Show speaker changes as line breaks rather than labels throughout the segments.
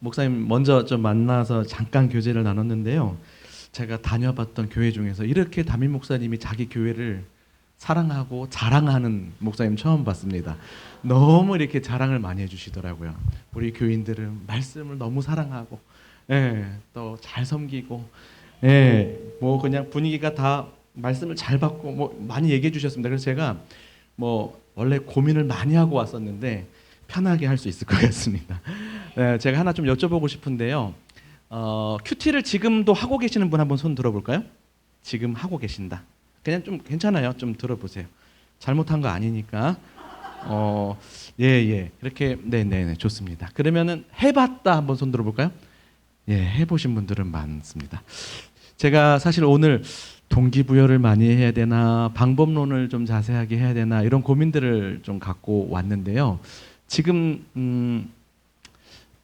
목사님 먼저 좀 만나서 잠깐 교제를 나눴는데요. 제가 다녀봤던 교회 중에서 이렇게 담임 목사님이 자기 교회를 사랑하고 자랑하는 목사님 처음 봤습니다. 너무 이렇게 자랑을 많이 해주시더라고요. 우리 교인들은 말씀을 너무 사랑하고, 예, 또 잘 섬기고, 예, 뭐 그냥 분위기가 다 말씀을 잘 받고 뭐 많이 얘기해 주셨습니다. 그래서 제가 뭐 원래 고민을 많이 하고 왔었는데 편하게 할 수 있을 것 같습니다. 예, 제가 하나 좀 여쭤보고 싶은데요. 큐티를 지금도 하고 계시는 분 한번 손 들어볼까요? 지금 하고 계신다. 그냥 좀 괜찮아요. 좀 들어보세요. 잘못한 거 아니니까. 예. 이렇게 네네네 좋습니다. 그러면은 해봤다 한번 손 들어볼까요? 예, 해보신 분들은 많습니다. 제가 사실 오늘 동기부여를 많이 해야 되나, 방법론을 좀 자세하게 해야 되나 이런 고민들을 좀 갖고 왔는데요. 지금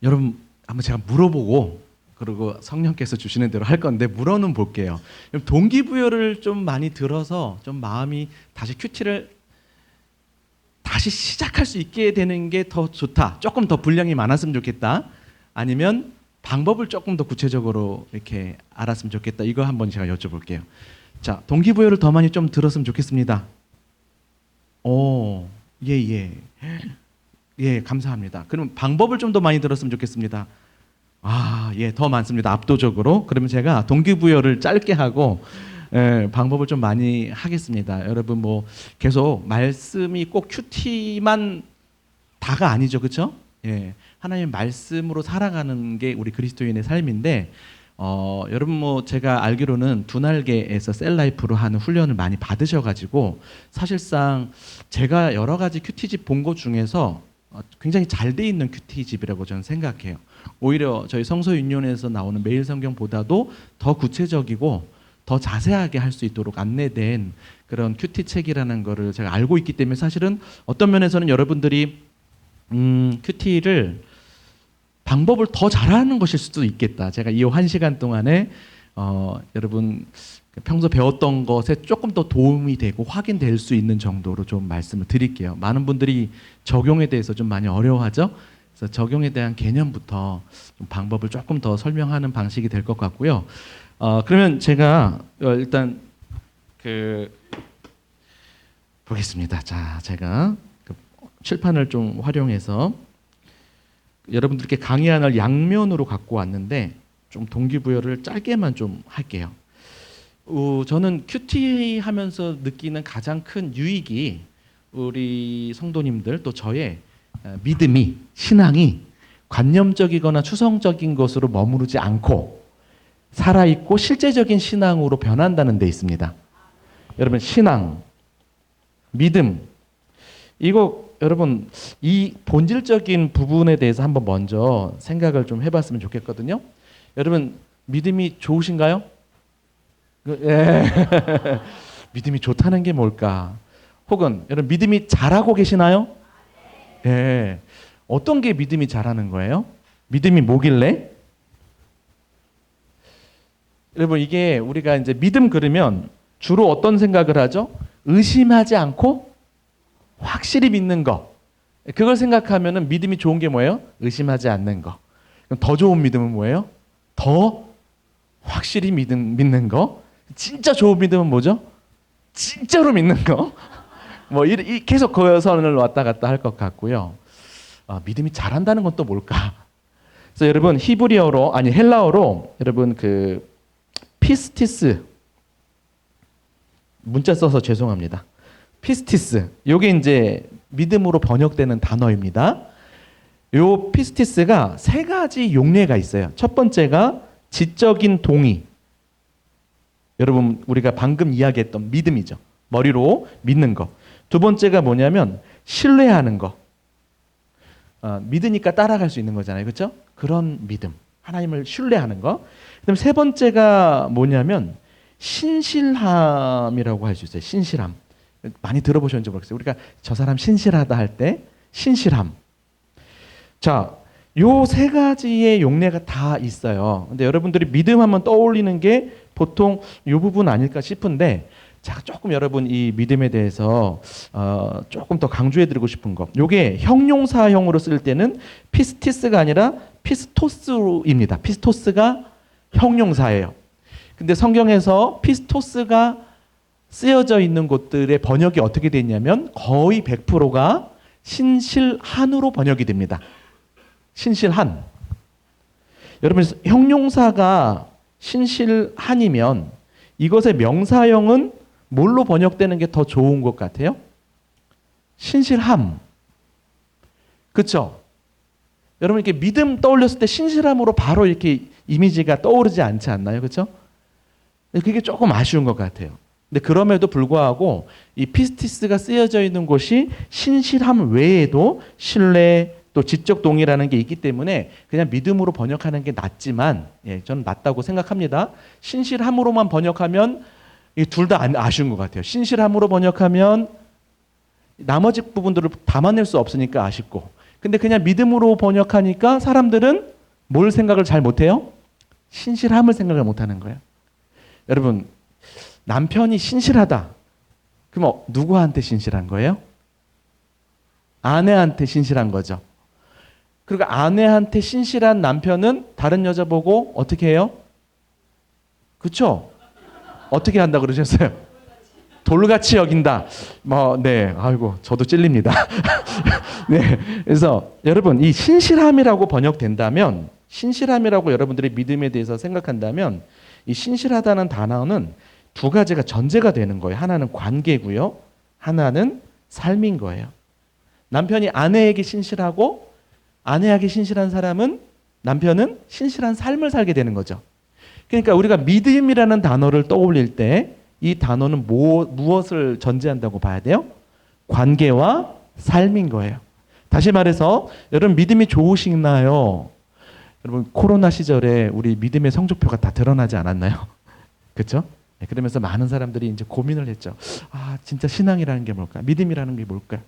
여러분 한번 제가 물어보고 그리고 성령께서 주시는 대로 할 건데 물어는 볼게요. 동기부여를 좀 많이 들어서 좀 마음이 다시 큐티를 다시 시작할 수 있게 되는 게 더 좋다. 조금 더 분량이 많았으면 좋겠다. 아니면 방법을 조금 더 구체적으로 이렇게 알았으면 좋겠다. 이거 한번 제가 여쭤볼게요. 자, 동기부여를 더 많이 좀 들었으면 좋겠습니다. 예. 예, 감사합니다. 그럼 방법을 좀 더 많이 들었으면 좋겠습니다. 예, 더 많습니다. 압도적으로. 그러면 제가 동기부여를 짧게 하고 방법을 좀 많이 하겠습니다. 여러분 뭐 계속 말씀이 꼭 큐티만 다가 아니죠, 그렇죠? 예, 하나님의 말씀으로 살아가는 게 우리 그리스도인의 삶인데 여러분 뭐 제가 알기로는 두날개에서 셀라이프로 하는 훈련을 많이 받으셔가지고 사실상 제가 여러 가지 큐티집 본 것 중에서 굉장히 잘 돼 있는 큐티집이라고 저는 생각해요. 오히려 저희 성서윤년에서 나오는 매일 성경보다도 더 구체적이고 더 자세하게 할 수 있도록 안내된 그런 큐티 책이라는 거를 제가 알고 있기 때문에 사실은 어떤 면에서는 여러분들이 큐티를 방법을 더 잘하는 것일 수도 있겠다. 제가 이 1시간 동안에 여러분 평소 배웠던 것에 조금 더 도움이 되고 확인될 수 있는 정도로 좀 말씀을 드릴게요. 많은 분들이 적용에 대해서 좀 많이 어려워하죠. 그래서 적용에 대한 개념부터 좀 방법을 조금 더 설명하는 방식이 될 것 같고요. 그러면 제가 일단 보겠습니다. 자, 제가 칠판을 좀 활용해서 여러분들께 강의안을 양면으로 갖고 왔는데 좀 동기부여를 짧게만 좀 할게요. 저는 큐티 하면서 느끼는 가장 큰 유익이 우리 성도님들 또 저의 믿음이, 신앙이 관념적이거나 추상적인 것으로 머무르지 않고 살아있고 실제적인 신앙으로 변한다는 데 있습니다. 여러분 신앙, 믿음 이거 여러분 이 본질적인 부분에 대해서 한번 먼저 생각을 좀 해봤으면 좋겠거든요. 여러분 믿음이 좋으신가요? 예. 믿음이 좋다는 게 뭘까? 혹은 여러분 믿음이 잘하고 계시나요? 예. 어떤 게 믿음이 잘하는 거예요? 믿음이 뭐길래? 여러분 이게 우리가 이제 믿음 그러면 주로 어떤 생각을 하죠? 의심하지 않고 확실히 믿는 거. 그걸 생각하면은 믿음이 좋은 게 뭐예요? 의심하지 않는 거. 그럼 더 좋은 믿음은 뭐예요? 더 확실히 믿는 거. 진짜 좋은 믿음은 뭐죠? 진짜로 믿는 거. 뭐 계속 그 선을 왔다 갔다 할 것 같고요. 믿음이 잘한다는 건 또 뭘까? 그래서 여러분 헬라어로 여러분 피스티스 문자 써서 죄송합니다. 피스티스 요게 이제 믿음으로 번역되는 단어입니다. 요 피스티스가 세 가지 용례가 있어요. 첫 번째가 지적인 동의. 여러분 우리가 방금 이야기했던 믿음이죠. 머리로 믿는 거. 두 번째가 뭐냐면 신뢰하는 거. 믿으니까 따라갈 수 있는 거잖아요. 그렇죠? 그런 믿음. 하나님을 신뢰하는 거. 그다음 세 번째가 뭐냐면 신실함이라고 할 수 있어요. 신실함. 많이 들어보셨는지 모르겠어요. 우리가 저 사람 신실하다 할 때 신실함. 자, 요 세 가지의 용례가 다 있어요. 근데 여러분들이 믿음 하면 떠올리는 게 보통 이 부분 아닐까 싶은데 제가 조금 여러분 이 믿음에 대해서 조금 더 강조해드리고 싶은 거. 요게 형용사형으로 쓸 때는 피스티스가 아니라 피스토스입니다. 피스토스가 형용사예요. 근데 성경에서 피스토스가 쓰여져 있는 곳들의 번역이 어떻게 돼 있냐면 거의 100%가 신실한으로 번역이 됩니다. 신실한. 여러분 형용사가 신실한이면 이것의 명사형은 뭘로 번역되는 게 더 좋은 것 같아요? 신실함. 그렇죠? 여러분 이렇게 믿음 떠올렸을 때 신실함으로 바로 이렇게 이미지가 떠오르지 않지 않나요? 그렇죠? 그게 조금 아쉬운 것 같아요. 근데 그럼에도 불구하고 이 피스티스가 쓰여져 있는 곳이 신실함 외에도 신뢰 또 지적 동의라는 게 있기 때문에 그냥 믿음으로 번역하는 게 낫지만 저는 낫다고 생각합니다. 신실함으로만 번역하면 둘 다 아쉬운 것 같아요. 신실함으로 번역하면 나머지 부분들을 담아낼 수 없으니까 아쉽고 근데 그냥 믿음으로 번역하니까 사람들은 뭘 생각을 잘 못해요? 신실함을 생각을 못하는 거예요. 여러분 남편이 신실하다. 그럼 누구한테 신실한 거예요? 아내한테 신실한 거죠. 그리고 아내한테 신실한 남편은 다른 여자 보고 어떻게 해요? 그렇죠? 어떻게 한다 그러셨어요? 돌같이 여긴다. 네, 아이고 저도 찔립니다. 네, 그래서 여러분 이 신실함이라고 번역된다면, 신실함이라고 여러분들이 믿음에 대해서 생각한다면, 이 신실하다는 단어는 두 가지가 전제가 되는 거예요. 하나는 관계고요, 하나는 삶인 거예요. 남편이 아내에게 신실하고 아내에게 신실한 사람은 남편은 신실한 삶을 살게 되는 거죠. 그러니까 우리가 믿음이라는 단어를 떠올릴 때 이 단어는 무엇을 전제한다고 봐야 돼요? 관계와 삶인 거예요. 다시 말해서 여러분 믿음이 좋으시나요? 여러분 코로나 시절에 우리 믿음의 성적표가 다 드러나지 않았나요? 그렇죠? 그러면서 많은 사람들이 이제 고민을 했죠. 아, 진짜 신앙이라는 게 뭘까? 믿음이라는 게 뭘까?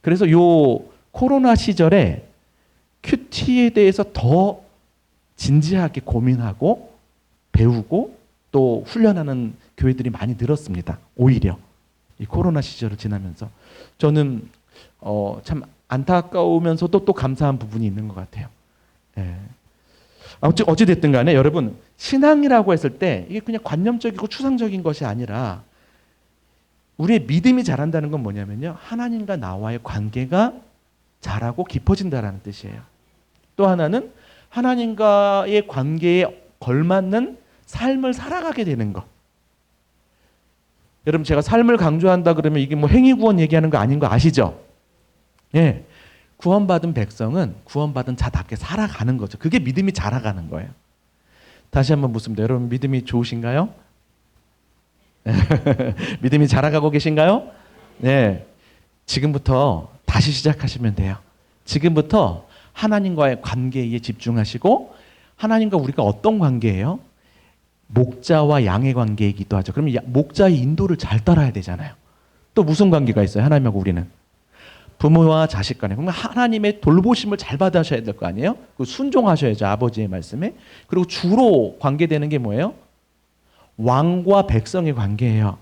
그래서 요 코로나 시절에 큐티에 대해서 더 진지하게 고민하고 배우고 또 훈련하는 교회들이 많이 늘었습니다. 오히려 이 코로나 시절을 지나면서 저는 참 안타까우면서도 또 감사한 부분이 있는 것 같아요. 어찌 됐든 간에 여러분 신앙이라고 했을 때 이게 그냥 관념적이고 추상적인 것이 아니라 우리의 믿음이 자란다는 건 뭐냐면요, 하나님과 나와의 관계가 자라고 깊어진다라는 뜻이에요. 또 하나는 하나님과의 관계에 걸맞는 삶을 살아가게 되는 것. 여러분 제가 삶을 강조한다 그러면 이게 뭐 행위구원 얘기하는 거 아닌 거 아시죠? 예, 구원받은 백성은 구원받은 자답게 살아가는 거죠. 그게 믿음이 자라가는 거예요. 다시 한번 묻습니다. 여러분 믿음이 좋으신가요? 믿음이 자라가고 계신가요? 네, 지금부터 다시 시작하시면 돼요. 지금부터 하나님과의 관계에 집중하시고, 하나님과 우리가 어떤 관계예요? 목자와 양의 관계이기도 하죠. 그러면 목자의 인도를 잘 따라야 되잖아요. 또 무슨 관계가 있어요? 하나님하고 우리는 부모와 자식 간에. 그러면 하나님의 돌보심을 잘 받으셔야 될 거 아니에요? 순종하셔야죠, 아버지의 말씀에. 그리고 주로 관계되는 게 뭐예요? 왕과 백성의 관계예요.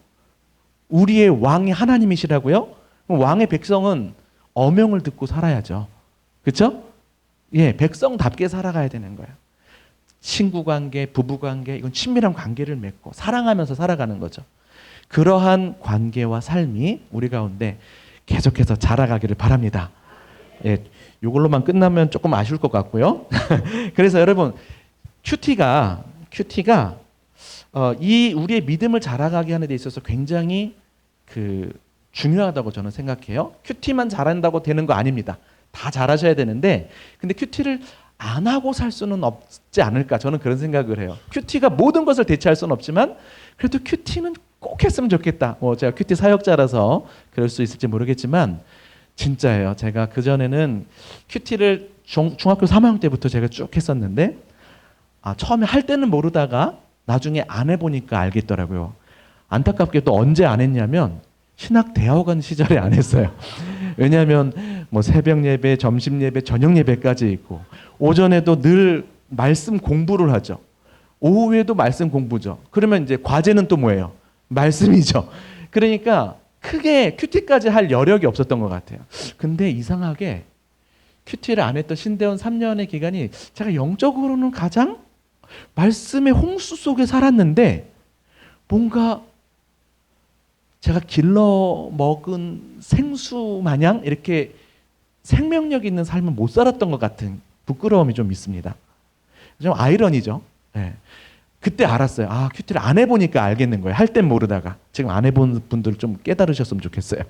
우리의 왕이 하나님이시라고요? 그럼 왕의 백성은 어명을 듣고 살아야죠. 그렇죠? 예, 백성답게 살아가야 되는 거예요. 친구 관계, 부부 관계, 이건 친밀한 관계를 맺고 사랑하면서 살아가는 거죠. 그러한 관계와 삶이 우리 가운데 계속해서 자라가기를 바랍니다. 예, 이걸로만 끝나면 조금 아쉬울 것 같고요. 그래서 여러분 큐티가 이 우리의 믿음을 자라가게 하는 데 있어서 굉장히 중요하다고 저는 생각해요. 큐티만 잘한다고 되는 거 아닙니다. 다 잘하셔야 되는데, 근데 큐티를 안 하고 살 수는 없지 않을까, 저는 그런 생각을 해요. 큐티가 모든 것을 대체할 수는 없지만 그래도 큐티는 꼭 했으면 좋겠다. 제가 큐티 사역자라서 그럴 수 있을지 모르겠지만 진짜예요. 제가 그전에는 큐티를 중학교 3학년 때부터 제가 쭉 했었는데 처음에 할 때는 모르다가 나중에 안 해보니까 알겠더라고요. 안타깝게도 언제 안 했냐면 신학대학원 시절에 안 했어요. 왜냐하면 뭐 새벽 예배, 점심 예배, 저녁 예배까지 있고, 오전에도 늘 말씀 공부를 하죠. 오후에도 말씀 공부죠. 그러면 이제 과제는 또 뭐예요? 말씀이죠. 그러니까 크게 큐티까지 할 여력이 없었던 것 같아요. 근데 이상하게 큐티를 안 했던 신대원 3년의 기간이 제가 영적으로는 가장 말씀의 홍수 속에 살았는데 뭔가 제가 길러 먹은 생수 마냥 이렇게 생명력 있는 삶을 못 살았던 것 같은 부끄러움이 좀 있습니다. 좀 아이러니죠. 네. 그때 알았어요. 아, 큐티를 안 해보니까 알겠는 거예요. 할 땐 모르다가. 지금 안 해본 분들 좀 깨달으셨으면 좋겠어요.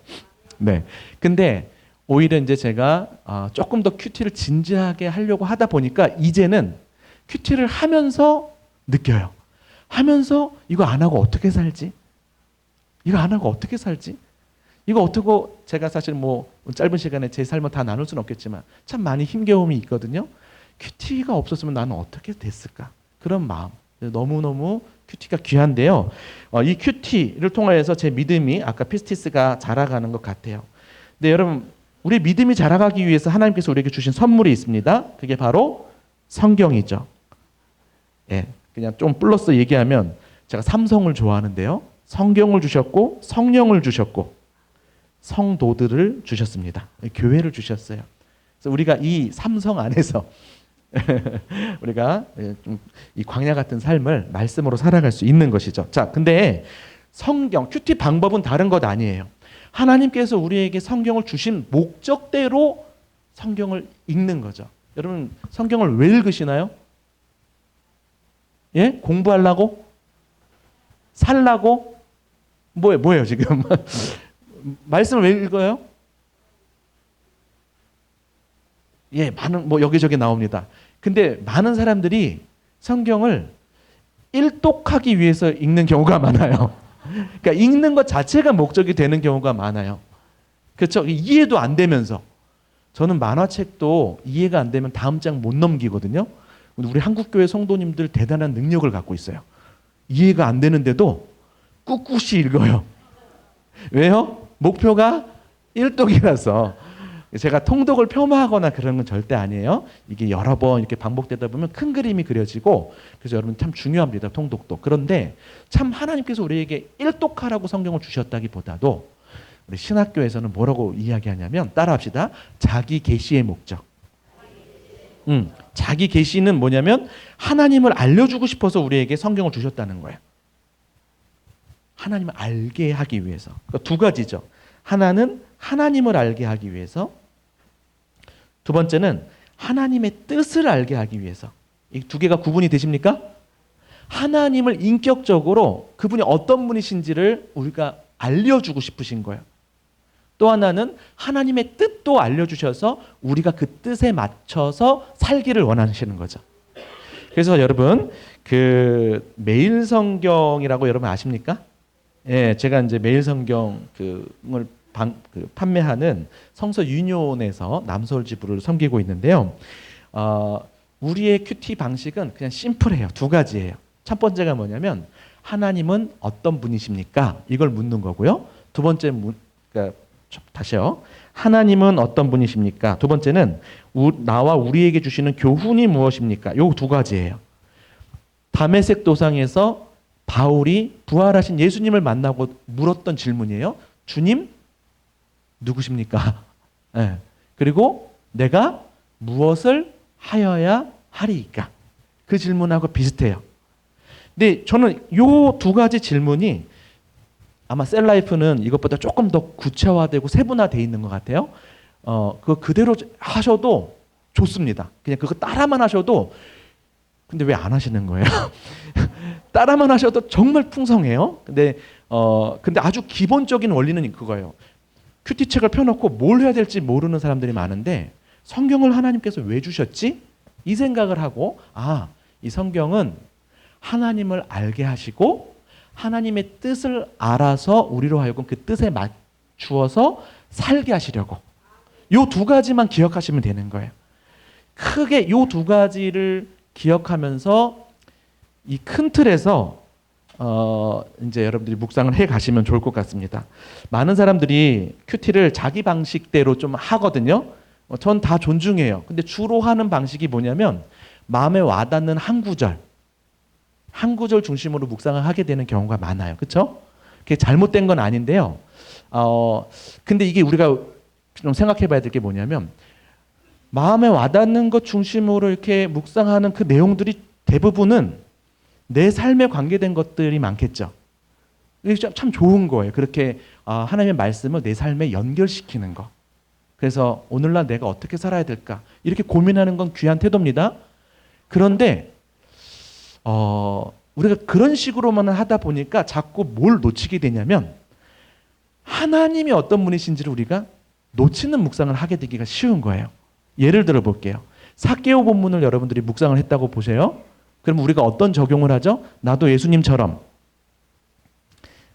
네. 근데 오히려 이제 제가 조금 더 큐티를 진지하게 하려고 하다 보니까 이제는 큐티를 하면서 느껴요. 하면서 이거 안 하고 어떻게 살지? 이거 안 하고 어떻게 살지? 이거 어떻게 제가 사실 뭐 짧은 시간에 제 삶을 다 나눌 수는 없겠지만 참 많이 힘겨움이 있거든요. 큐티가 없었으면 나는 어떻게 됐을까? 그런 마음. 너무너무 큐티가 귀한데요. 이 큐티를 통해서 제 믿음이 아까 피스티스가 자라가는 것 같아요. 근데 여러분, 우리 믿음이 자라가기 위해서 하나님께서 우리에게 주신 선물이 있습니다. 그게 바로 성경이죠. 예, 그냥 좀 플러스 얘기하면 제가 삼성을 좋아하는데요. 성경을 주셨고 성령을 주셨고 성도들을 주셨습니다. 교회를 주셨어요. 그래서 우리가 이 삼성 안에서 우리가 좀 이 광야 같은 삶을 말씀으로 살아갈 수 있는 것이죠. 자, 근데 성경, 큐티 방법은 다른 것 아니에요. 하나님께서 우리에게 성경을 주신 목적대로 성경을 읽는 거죠. 여러분, 성경을 왜 읽으시나요? 예? 공부하려고? 살라고? 뭐예요, 지금? 말씀을 왜 읽어요? 예, 많은, 여기저기 나옵니다. 근데 많은 사람들이 성경을 일독하기 위해서 읽는 경우가 많아요. 그러니까 읽는 것 자체가 목적이 되는 경우가 많아요. 그렇죠? 이해도 안 되면서. 저는 만화책도 이해가 안 되면 다음 장 못 넘기거든요. 우리 한국교회 성도님들 대단한 능력을 갖고 있어요. 이해가 안 되는데도 꿋꿋이 읽어요. 왜요? 목표가 일독이라서. 제가 통독을 폄하하거나 그런 건 절대 아니에요. 이게 여러 번 이렇게 반복되다 보면 큰 그림이 그려지고, 그래서 여러분 참 중요합니다, 통독도. 그런데 참 하나님께서 우리에게 일독하라고 성경을 주셨다기보다도 우리 신학교에서는 뭐라고 이야기하냐면, 따라합시다. 자기 계시의 목적. 자기 계시는 뭐냐면 하나님을 알려주고 싶어서 우리에게 성경을 주셨다는 거예요. 하나님을 알게 하기 위해서. 그러니까 두 가지죠. 하나는 하나님을 알게 하기 위해서, 두 번째는 하나님의 뜻을 알게 하기 위해서. 이 두 개가 구분이 되십니까? 하나님을 인격적으로 그분이 어떤 분이신지를 우리가 알려주고 싶으신 거예요. 또 하나는 하나님의 뜻도 알려주셔서 우리가 그 뜻에 맞춰서 살기를 원하시는 거죠. 그래서 여러분, 그 매일 성경이라고 여러분 아십니까? 예, 제가 이제 매일 성경을 판매하는 성서 유니온에서 남서울 지부를 섬기고 있는데요. 우리의 큐티 방식은 그냥 심플해요. 두 가지예요. 첫 번째가 뭐냐면 하나님은 어떤 분이십니까? 이걸 묻는 거고요. 두 번째 그러니까 다시요. 하나님은 어떤 분이십니까? 두 번째는 나와 우리에게 주시는 교훈이 무엇입니까? 요 두 가지예요. 다메섹 도상에서 바울이 부활하신 예수님을 만나고 물었던 질문이에요. 주님, 누구십니까? 네. 그리고 내가 무엇을 하여야 하리이까? 그 질문하고 비슷해요. 근데 저는 요 두 가지 질문이 아마 셀라이프는 이것보다 조금 더 구체화되고 세분화되어 있는 것 같아요. 그거 그대로 하셔도 좋습니다. 그냥 그거 따라만 하셔도, 근데 왜 안 하시는 거예요? 따라만 하셔도 정말 풍성해요. 근데 아주 기본적인 원리는 그거예요. 큐티 책을 펴놓고 뭘 해야 될지 모르는 사람들이 많은데, 성경을 하나님께서 왜 주셨지? 이 생각을 하고, 이 성경은 하나님을 알게 하시고 하나님의 뜻을 알아서 우리로 하여금 그 뜻에 맞추어서 살게 하시려고. 요 두 가지만 기억하시면 되는 거예요. 크게 요 두 가지를 기억하면서 이 큰 틀에서 이제 여러분들이 묵상을 해 가시면 좋을 것 같습니다. 많은 사람들이 큐티를 자기 방식대로 좀 하거든요. 전 다 존중해요. 근데 주로 하는 방식이 뭐냐면 마음에 와닿는 한 구절 중심으로 묵상을 하게 되는 경우가 많아요. 그렇죠? 그게 잘못된 건 아닌데요. 근데 이게 우리가 좀 생각해 봐야 될 게 뭐냐면 마음에 와닿는 것 중심으로 이렇게 묵상하는 그 내용들이 대부분은 내 삶에 관계된 것들이 많겠죠. 이게 참 좋은 거예요. 그렇게 하나님의 말씀을 내 삶에 연결시키는 거. 그래서 오늘날 내가 어떻게 살아야 될까? 이렇게 고민하는 건 귀한 태도입니다. 그런데 우리가 그런 식으로만 하다 보니까 자꾸 뭘 놓치게 되냐면 하나님이 어떤 분이신지를 우리가 놓치는 묵상을 하게 되기가 쉬운 거예요. 예를 들어 볼게요. 삭개오 본문을 여러분들이 묵상을 했다고 보세요. 그럼 우리가 어떤 적용을 하죠? 나도 예수님처럼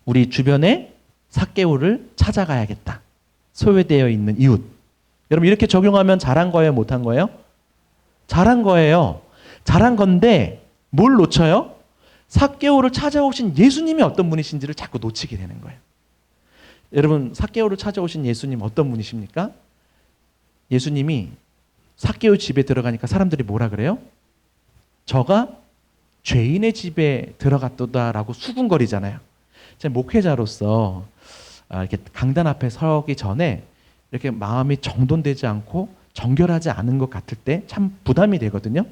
우리 주변에 삭개오를 찾아가야겠다. 소외되어 있는 이웃. 여러분 이렇게 적용하면 잘한 거예요? 못한 거예요? 잘한 거예요. 잘한 건데 뭘 놓쳐요? 삭개오를 찾아오신 예수님이 어떤 분이신지를 자꾸 놓치게 되는 거예요. 여러분 삭개오를 찾아오신 예수님 어떤 분이십니까? 예수님이 삭개오 집에 들어가니까 사람들이 뭐라 그래요? 저가 죄인의 집에 들어갔도다라고 수군거리잖아요. 제가 목회자로서 이렇게 강단 앞에 서기 전에 이렇게 마음이 정돈되지 않고 정결하지 않은 것 같을 때 참 부담이 되거든요.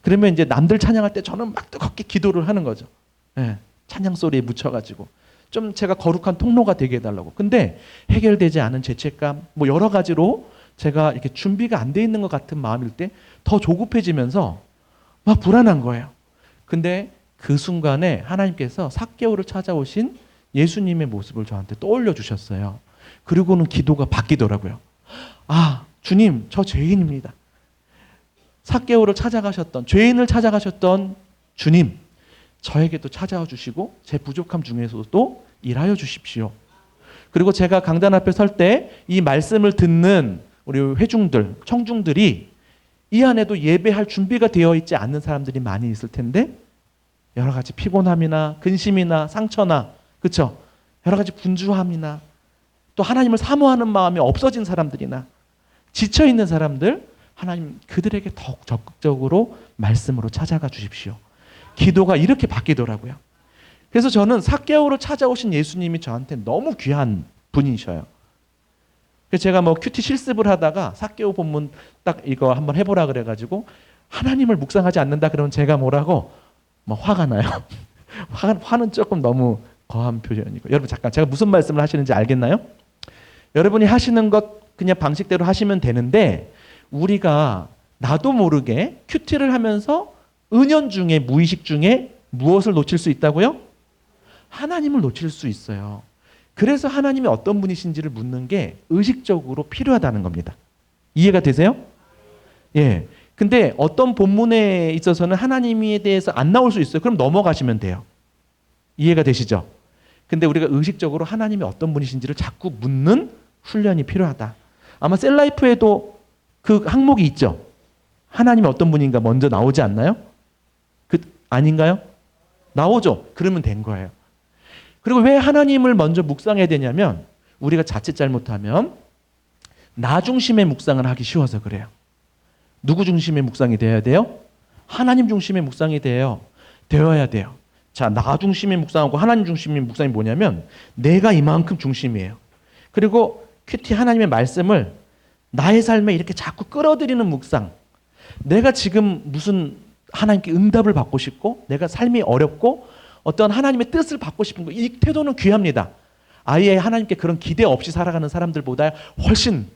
그러면 이제 남들 찬양할 때 저는 막 뜨겁게 기도를 하는 거죠. 예, 찬양 소리에 묻혀가지고 좀 제가 거룩한 통로가 되게 해달라고. 근데 해결되지 않은 죄책감, 뭐 여러 가지로 제가 이렇게 준비가 안 돼 있는 것 같은 마음일 때 더 조급해지면서 막 불안한 거예요. 근데 그 순간에 하나님께서 삭개오를 찾아오신 예수님의 모습을 저한테 떠올려 주셨어요. 그리고는 기도가 바뀌더라고요. 주님, 저 죄인입니다. 삭개오를 찾아가셨던, 죄인을 찾아가셨던 주님, 저에게도 찾아와 주시고 제 부족함 중에서도 일하여 주십시오. 그리고 제가 강단 앞에 설 때 이 말씀을 듣는 우리 회중들, 청중들이 이 안에도 예배할 준비가 되어 있지 않는 사람들이 많이 있을 텐데 여러 가지 피곤함이나 근심이나 상처나 그렇죠? 여러 가지 분주함이나 또 하나님을 사모하는 마음이 없어진 사람들이나 지쳐있는 사람들, 하나님 그들에게 더욱 적극적으로 말씀으로 찾아가 주십시오. 기도가 이렇게 바뀌더라고요. 그래서 저는 삭개오를 찾아오신 예수님이 저한테 너무 귀한 분이셔요. 그래서 제가 뭐 큐티 실습을 하다가 삭개오 본문 딱 이거 한번 해보라 그래가지고 하나님을 묵상하지 않는다 그러면 제가 뭐라고 화가 나요. 화는 조금 너무 거한 표현이고. 여러분 잠깐 제가 무슨 말씀을 하시는지 알겠나요? 여러분이 하시는 것 그냥 방식대로 하시면 되는데 우리가 나도 모르게 큐티를 하면서 은연중에 무의식 중에 무엇을 놓칠 수 있다고요? 하나님을 놓칠 수 있어요. 그래서 하나님이 어떤 분이신지를 묻는 게 의식적으로 필요하다는 겁니다. 이해가 되세요? 예. 근데 어떤 본문에 있어서는 하나님에 대해서 안 나올 수 있어요. 그럼 넘어가시면 돼요. 이해가 되시죠? 근데 우리가 의식적으로 하나님이 어떤 분이신지를 자꾸 묻는 훈련이 필요하다. 아마 셀라이프에도 그 항목이 있죠. 하나님이 어떤 분인가 먼저 나오지 않나요? 아닌가요? 나오죠. 그러면 된 거예요. 그리고 왜 하나님을 먼저 묵상해야 되냐면 우리가 자칫 잘못하면 나 중심의 묵상을 하기 쉬워서 그래요. 누구 중심의 묵상이 되어야 돼요? 하나님 중심의 묵상이 되어야 돼요. 자, 나 중심의 묵상하고 하나님 중심의 묵상이 뭐냐면 내가 이만큼 중심이에요. 그리고 큐티 하나님의 말씀을 나의 삶에 이렇게 자꾸 끌어들이는 묵상. 내가 지금 무슨 하나님께 응답을 받고 싶고 내가 삶이 어렵고 어떤 하나님의 뜻을 받고 싶은 거, 이 태도는 귀합니다. 아예 하나님께 그런 기대 없이 살아가는 사람들보다 훨씬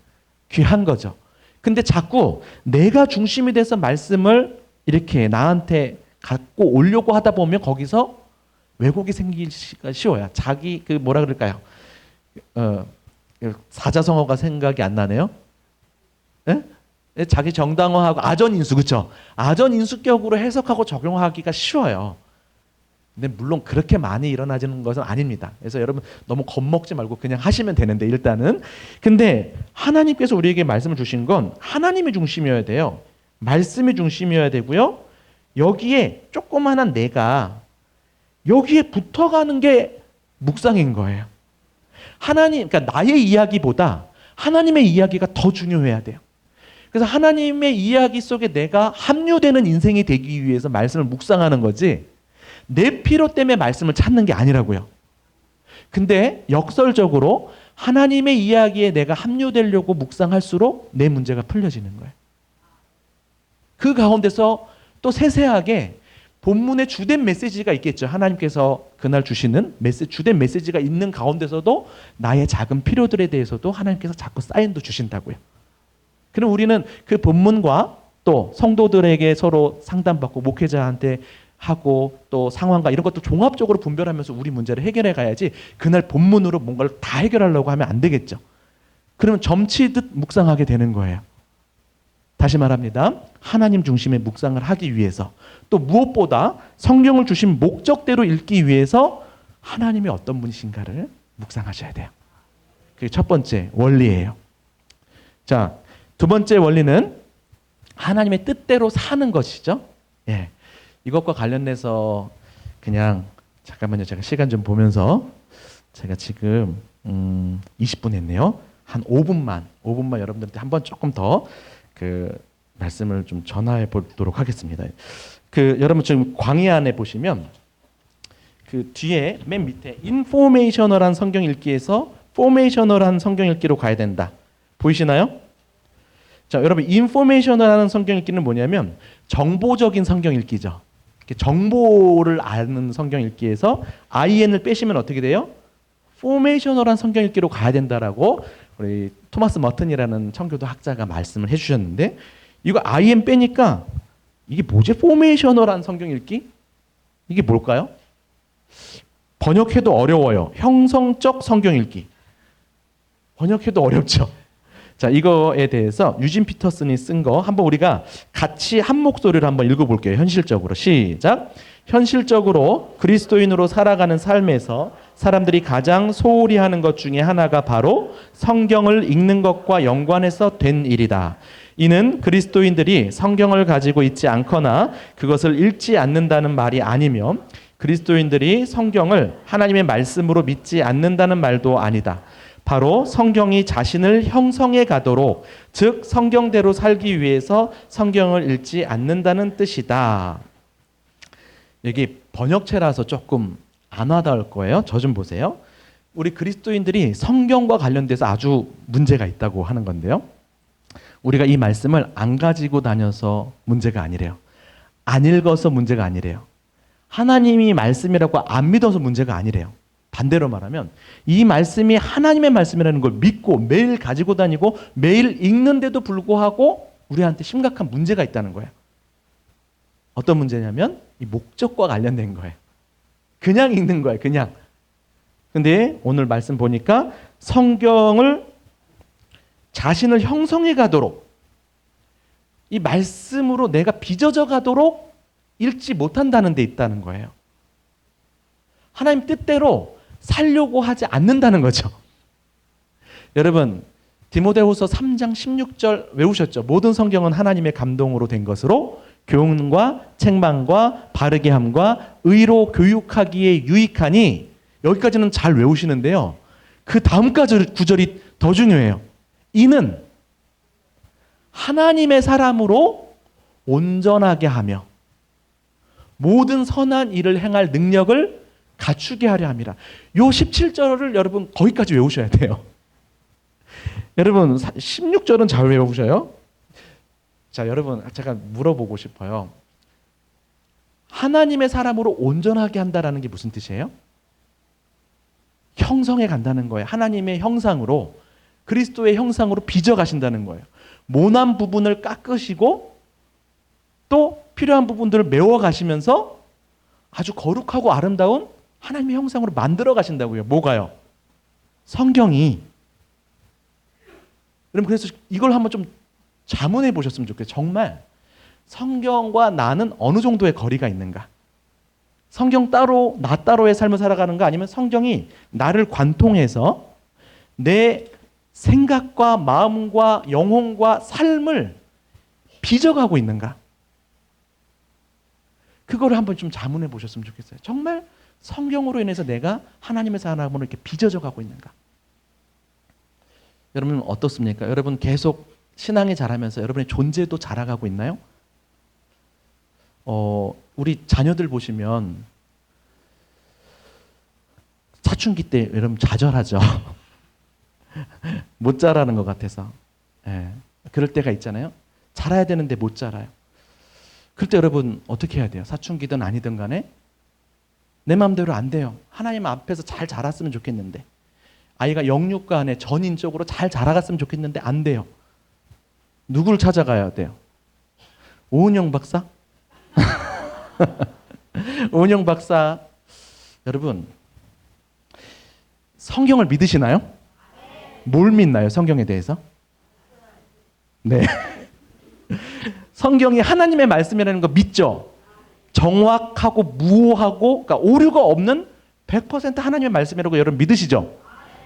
귀한 거죠. 근데 자꾸 내가 중심이 돼서 말씀을 이렇게 나한테 갖고 오려고 하다 보면 거기서 왜곡이 생기기가 쉬워요. 자기 뭐라 그럴까요? 사자성어가 생각이 안 나네요. 예? 자기 정당화하고 아전인수, 그렇죠? 아전인수격으로 해석하고 적용하기가 쉬워요. 근데 물론 그렇게 많이 일어나지는 것은 아닙니다. 그래서 여러분 너무 겁먹지 말고 그냥 하시면 되는데 일단은. 근데 하나님께서 우리에게 말씀을 주신 건 하나님이 중심이어야 돼요. 말씀이 중심이어야 되고요. 여기에 조그만한 내가 여기에 붙어가는 게 묵상인 거예요. 그러니까 나의 이야기보다 하나님의 이야기가 더 중요해야 돼요. 그래서 하나님의 이야기 속에 내가 합류되는 인생이 되기 위해서 말씀을 묵상하는 거지 내 필요 때문에 말씀을 찾는 게 아니라고요. 근데 역설적으로 하나님의 이야기에 내가 합류되려고 묵상할수록 내 문제가 풀려지는 거예요. 그 가운데서 또 세세하게 본문의 주된 메시지가 있겠죠. 하나님께서 그날 주시는 주된 메시지가 있는 가운데서도 나의 작은 필요들에 대해서도 하나님께서 자꾸 사인도 주신다고요. 그럼 우리는 그 본문과 또 성도들에게 서로 상담받고 목회자한테 하고 또 상황과 이런 것도 종합적으로 분별하면서 우리 문제를 해결해 가야지 그날 본문으로 뭔가를 다 해결하려고 하면 안 되겠죠. 그러면 점치듯 묵상하게 되는 거예요. 다시 말합니다. 하나님 중심의 묵상을 하기 위해서 또 무엇보다 성경을 주신 목적대로 읽기 위해서 하나님이 어떤 분이신가를 묵상하셔야 돼요. 그게 첫 번째 원리예요. 자, 두 번째 원리는 하나님의 뜻대로 사는 것이죠. 예. 이것과 관련해서 그냥 잠깐만요. 제가 시간 좀 보면서 제가 지금 20분 했네요. 한 5분만 여러분들한테 한번 조금 더 그 말씀을 좀 전화해 보도록 하겠습니다. 그 여러분 지금 광야 안에 보시면 그 뒤에 맨 밑에 인포메이셔널한 성경 읽기에서 포메이셔널한 성경 읽기로 가야 된다. 보이시나요? 자, 여러분 인포메이셔널한 성경 읽기는 뭐냐면 정보적인 성경 읽기죠. 정보를 아는 성경 읽기에서 IN을 빼시면 어떻게 돼요? 포메이셔널한 성경 읽기로 가야 된다라고 우리 토마스 머튼이라는 청교도 학자가 말씀을 해주셨는데 이거 IN 빼니까 이게 뭐지? 포메이셔널한 성경 읽기? 이게 뭘까요? 번역해도 어려워요. 형성적 성경 읽기. 번역해도 어렵죠. 자, 이거에 대해서 유진 피터슨이 쓴 거 한번 우리가 같이 한 목소리로 한번 읽어볼게요. 현실적으로. 시작. 현실적으로 그리스도인으로 살아가는 삶에서 사람들이 가장 소홀히 하는 것 중에 하나가 바로 성경을 읽는 것과 연관해서 된 일이다. 이는 그리스도인들이 성경을 가지고 있지 않거나 그것을 읽지 않는다는 말이 아니며 그리스도인들이 성경을 하나님의 말씀으로 믿지 않는다는 말도 아니다. 바로 성경이 자신을 형성해 가도록, 즉 성경대로 살기 위해서 성경을 읽지 않는다는 뜻이다. 여기 번역체라서 조금 안 와닿을 거예요. 저 좀 보세요. 우리 그리스도인들이 성경과 관련돼서 아주 문제가 있다고 하는 건데요. 우리가 이 말씀을 안 가지고 다녀서 문제가 아니래요. 안 읽어서 문제가 아니래요. 하나님이 말씀이라고 안 믿어서 문제가 아니래요. 반대로 말하면 이 말씀이 하나님의 말씀이라는 걸 믿고 매일 가지고 다니고 매일 읽는데도 불구하고 우리한테 심각한 문제가 있다는 거예요. 어떤 문제냐면 이 목적과 관련된 거예요. 그냥 읽는 거예요. 그냥. 근데 오늘 말씀 보니까 성경을 자신을 형성해 가도록 이 말씀으로 내가 빚어져 가도록 읽지 못한다는 데 있다는 거예요. 하나님 뜻대로 살려고 하지 않는다는 거죠. 여러분 디모데후서 3장 16절 외우셨죠? 모든 성경은 하나님의 감동으로 된 것으로 교훈과 책망과 바르게 함과 의로 교육하기에 유익하니 여기까지는 잘 외우시는데요. 그 다음 구절이 더 중요해요. 이는 하나님의 사람으로 온전하게 하며 모든 선한 일을 행할 능력을 갖추게 하려 함이라. 요 17절을 여러분 거기까지 외우셔야 돼요. 여러분 16절은 잘 외우셔요. 자, 여러분 제가 물어보고 싶어요. 하나님의 사람으로 온전하게 한다라는 게 무슨 뜻이에요? 형성해 간다는 거예요. 하나님의 형상으로, 그리스도의 형상으로 빚어 가신다는 거예요. 모난 부분을 깎으시고 또 필요한 부분들을 메워 가시면서 아주 거룩하고 아름다운 하나님의 형상으로 만들어 가신다고요. 뭐가요? 성경이. 여러분 그래서 이걸 한번 좀 자문해 보셨으면 좋겠어요. 정말 성경과 나는 어느 정도의 거리가 있는가? 성경 따로 나 따로의 삶을 살아가는가? 아니면 성경이 나를 관통해서 내 생각과 마음과 영혼과 삶을 빚어가고 있는가? 그거를 한번 좀 자문해 보셨으면 좋겠어요. 정말 성경으로 인해서 내가 하나님의 사람으로 이렇게 빚어져 가고 있는가? 여러분 어떻습니까? 여러분 계속 신앙이 자라면서 여러분의 존재도 자라가고 있나요? 우리 자녀들 보시면 다 사춘기 때 여러분 좌절하죠. 못 자라는 것 같아서. 예. 그럴 때가 있잖아요. 자라야 되는데 못 자라요. 그럴 때 여러분 어떻게 해야 돼요? 사춘기든 아니든 간에 내 마음대로 안 돼요. 하나님 앞에서 잘 자랐으면 좋겠는데, 아이가 영육가 안에 전인적으로 잘 자라갔으면 좋겠는데 안 돼요. 누구를 찾아가야 돼요? 오은영 박사? 오은영 박사, 여러분 성경을 믿으시나요? 뭘 믿나요? 성경에 대해서? 네. 성경이 하나님의 말씀이라는 거 믿죠? 정확하고 무오하고, 그러니까 오류가 없는 100% 하나님의 말씀이라고 여러분 믿으시죠?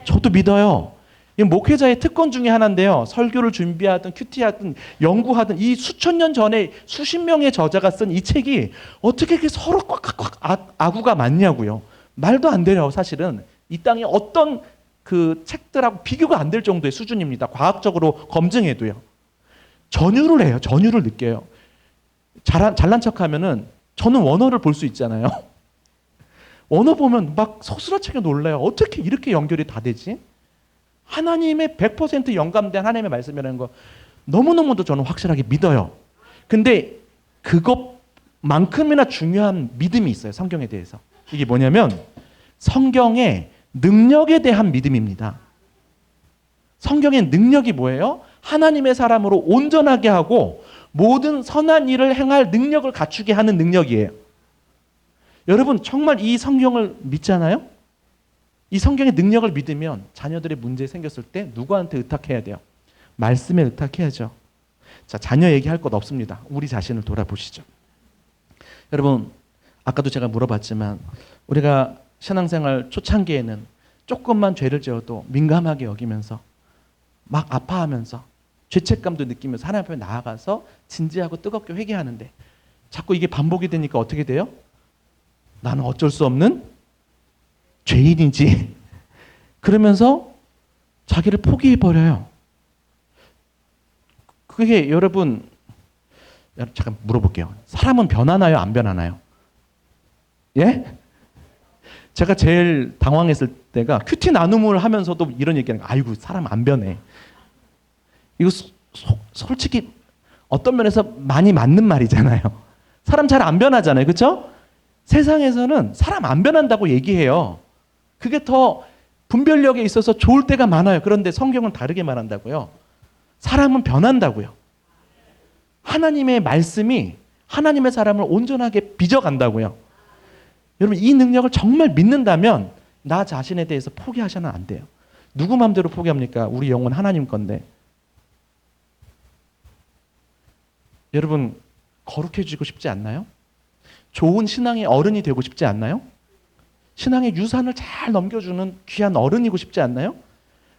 저도 믿어요. 이 목회자의 특권 중에 하나인데요. 설교를 준비하든 큐티하든 연구하든 이 수천 년 전에 수십 명의 저자가 쓴 이 책이 어떻게 이렇게 서로 꽉꽉꽉 아구가 많냐고요. 말도 안 돼요. 사실은 이 땅에 어떤 그 책들하고 비교가 안 될 정도의 수준입니다. 과학적으로 검증해도요. 전율을 해요. 전율을 느껴요. 잘난 척하면은 저는 원어를 볼 수 있잖아요. 원어 보면 막 서스라치게 놀라요. 어떻게 이렇게 연결이 다 되지? 하나님의 100% 영감된 하나님의 말씀이라는 거 너무너무도 저는 확실하게 믿어요. 근데 그것만큼이나 중요한 믿음이 있어요. 성경에 대해서. 이게 뭐냐면 성경의 능력에 대한 믿음입니다. 성경의 능력이 뭐예요? 하나님의 사람으로 온전하게 하고 모든 선한 일을 행할 능력을 갖추게 하는 능력이에요. 여러분 정말 이 성경을 믿잖아요? 이 성경의 능력을 믿으면 자녀들의 문제 생겼을 때 누구한테 의탁해야 돼요? 말씀에 의탁해야죠. 자, 자녀 얘기할 것 없습니다. 우리 자신을 돌아보시죠. 여러분 아까도 제가 물어봤지만 우리가 신앙생활 초창기에는 조금만 죄를 지어도 민감하게 여기면서 막 아파하면서 죄책감도 느끼면서 하나님 앞에 나아가서 진지하고 뜨겁게 회개하는데 자꾸 이게 반복이 되니까 어떻게 돼요? 나는 어쩔 수 없는 죄인이지. 그러면서 자기를 포기해버려요. 그게 여러분 잠깐 물어볼게요. 사람은 변하나요? 안 변하나요? 예? 제가 제일 당황했을 때가 큐티 나눔을 하면서도 이런 얘기하는 거. 아이고 사람 안 변해. 이거 솔직히 어떤 면에서 많이 맞는 말이잖아요. 사람 잘 안 변하잖아요. 그렇죠? 세상에서는 사람 안 변한다고 얘기해요. 그게 더 분별력에 있어서 좋을 때가 많아요. 그런데 성경은 다르게 말한다고요. 사람은 변한다고요. 하나님의 말씀이 하나님의 사람을 온전하게 빚어간다고요. 여러분 이 능력을 정말 믿는다면 나 자신에 대해서 포기하셔는 안 돼요. 누구 마음대로 포기합니까? 우리 영혼 하나님 건데. 여러분 거룩해지고 싶지 않나요? 좋은 신앙의 어른이 되고 싶지 않나요? 신앙의 유산을 잘 넘겨주는 귀한 어른이고 싶지 않나요?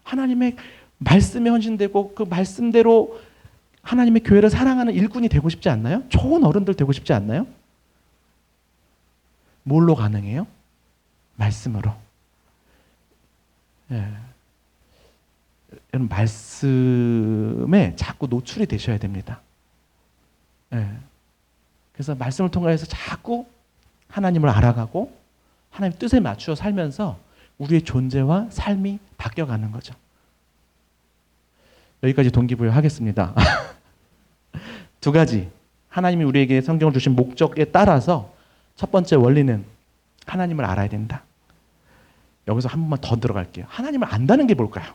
하나님의 말씀에 헌신되고 그 말씀대로 하나님의 교회를 사랑하는 일꾼이 되고 싶지 않나요? 좋은 어른들 되고 싶지 않나요? 뭘로 가능해요? 말씀으로. 예. 여러분 말씀에 자꾸 노출이 되셔야 됩니다. 예. 그래서 말씀을 통해서 자꾸 하나님을 알아가고 하나님 뜻에 맞추어 살면서 우리의 존재와 삶이 바뀌어가는 거죠. 여기까지 동기부여 하겠습니다. 두 가지. 하나님이 우리에게 성경을 주신 목적에 따라서 첫 번째 원리는 하나님을 알아야 된다. 여기서 한 번만 더 들어갈게요. 하나님을 안다는 게 뭘까요?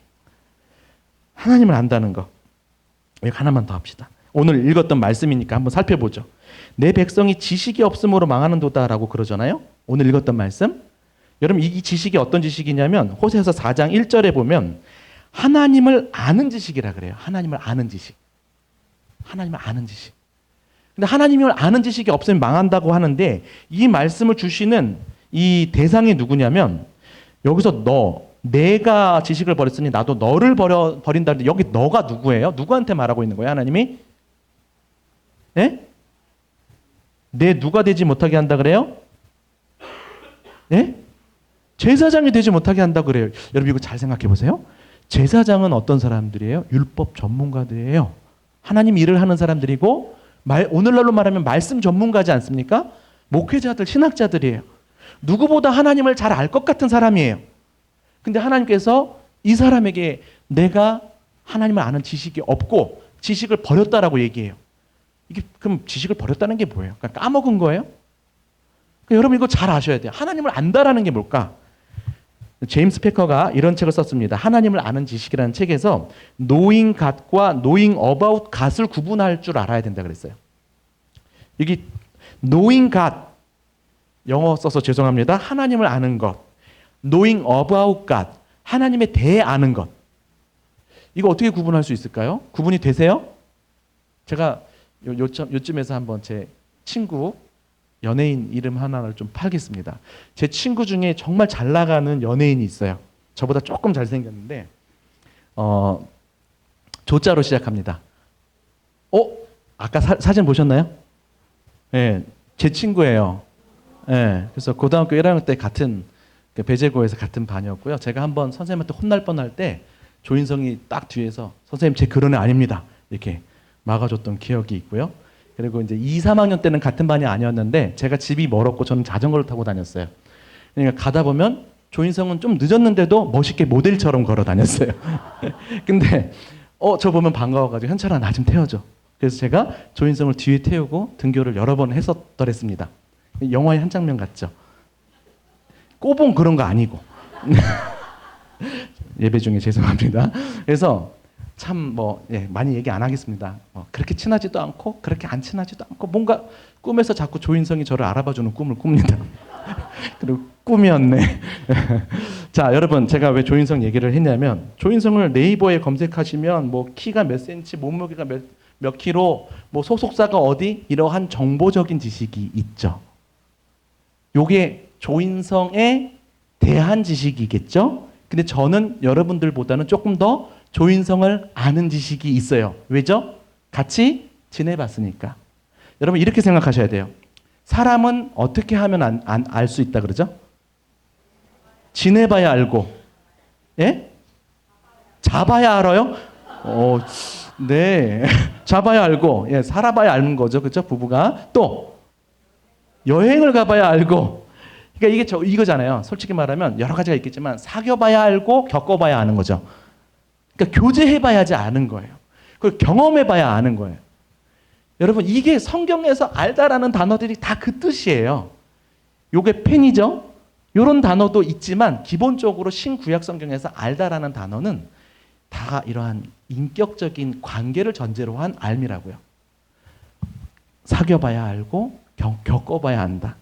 하나님을 안다는 거. 여기 하나만 더 합시다. 오늘 읽었던 말씀이니까 한번 살펴보죠. 내 백성이 지식이 없음으로 망하는도다라고 그러잖아요. 오늘 읽었던 말씀. 여러분 이 지식이 어떤 지식이냐면 호세아서 4장 1절에 보면 하나님을 아는 지식이라 그래요. 하나님을 아는 지식. 하나님을 아는 지식. 근데 하나님을 아는 지식이 없으면 망한다고 하는데 이 말씀을 주시는 이 대상이 누구냐면 여기서 내가 지식을 버렸으니 나도 너를 버린다는데 여기 너가 누구예요? 누구한테 말하고 있는 거예요? 하나님이? 예? 내 누가 되지 못하게 한다 그래요? 예? 제사장이 되지 못하게 한다 그래요. 여러분 이거 잘 생각해 보세요. 제사장은 어떤 사람들이에요? 율법 전문가들이에요. 하나님 일을 하는 사람들이고 오늘날로 말하면 말씀 전문가지 않습니까? 목회자들, 신학자들이에요. 누구보다 하나님을 잘 알 것 같은 사람이에요. 근데 하나님께서 이 사람에게 내가 하나님을 아는 지식이 없고 지식을 버렸다라고 얘기해요. 이게 그럼 지식을 버렸다는 게 뭐예요? 그러니까 까먹은 거예요? 그러니까 여러분 이거 잘 아셔야 돼요. 하나님을 안다라는 게 뭘까? 제임스 패커가 이런 책을 썼습니다. 하나님을 아는 지식이라는 책에서 knowing God과 knowing about God을 구분할 줄 알아야 된다 그랬어요. 여기 knowing God, 영어 써서 죄송합니다. 하나님을 아는 것. knowing about God, 하나님에 대해 아는 것. 이거 어떻게 구분할 수 있을까요? 구분이 되세요? 제가 요쯤에서 한번 제 친구 연예인 이름 하나를 좀 팔겠습니다. 제 친구 중에 정말 잘 나가는 연예인이 있어요. 저보다 조금 잘생겼는데 조자로 시작합니다. 아까 사진 보셨나요? 네, 제 친구예요. 네, 그래서 고등학교 1학년 때 같은 배재고에서 같은 반이었고요. 제가 한번 선생님한테 혼날 뻔할 때 조인성이 딱 뒤에서 선생님 제 그런 애 아닙니다. 이렇게 막아줬던 기억이 있고요. 그리고 이제 2, 3학년 때는 같은 반이 아니었는데 제가 집이 멀었고 저는 자전거를 타고 다녔어요. 그러니까 가다 보면 조인성은 좀 늦었는데도 멋있게 모델처럼 걸어 다녔어요. 근데 저 보면 반가워가지고 현철아 나 좀 태워줘. 그래서 제가 조인성을 뒤에 태우고 등교를 여러 번 했었더랬습니다. 영화의 한 장면 같죠? 꼬봉 그런 거 아니고. 예배 중에 죄송합니다. 그래서 참 많이 얘기 안 하겠습니다. 그렇게 친하지도 않고 그렇게 안 친하지도 않고 뭔가 꿈에서 자꾸 조인성이 저를 알아봐주는 꿈을 꿉니다. 그리고 꿈이었네. 자, 여러분 제가 왜 조인성 얘기를 했냐면 조인성을 네이버에 검색하시면 키가 몇 센치, 몸무게가 몇 킬로, 소속사가 어디 이러한 정보적인 지식이 있죠. 요게 조인성에 대한 지식이겠죠. 근데 저는 여러분들보다는 조금 더 조인성을 아는 지식이 있어요. 왜죠? 같이 지내봤으니까. 여러분 이렇게 생각하셔야 돼요. 사람은 어떻게 하면 알 수 있다 그러죠? 지내봐야 알고, 예? 잡아야 알아요? 네, 잡아야 알고, 예, 살아봐야 아는 거죠, 그렇죠? 부부가 또 여행을 가봐야 알고. 그러니까 이게 이거잖아요. 솔직히 말하면 여러 가지가 있겠지만 사귀어봐야 알고 겪어봐야 아는 거죠. 그러니까 교제해봐야지 아는 거예요. 그리고 경험해봐야 아는 거예요. 여러분 이게 성경에서 알다라는 단어들이 다 그 뜻이에요. 요게 펜이죠. 이런 단어도 있지만 기본적으로 신구약 성경에서 알다라는 단어는 다 이러한 인격적인 관계를 전제로 한 알미라고요. 사귀어봐야 알고 겪어봐야 안다.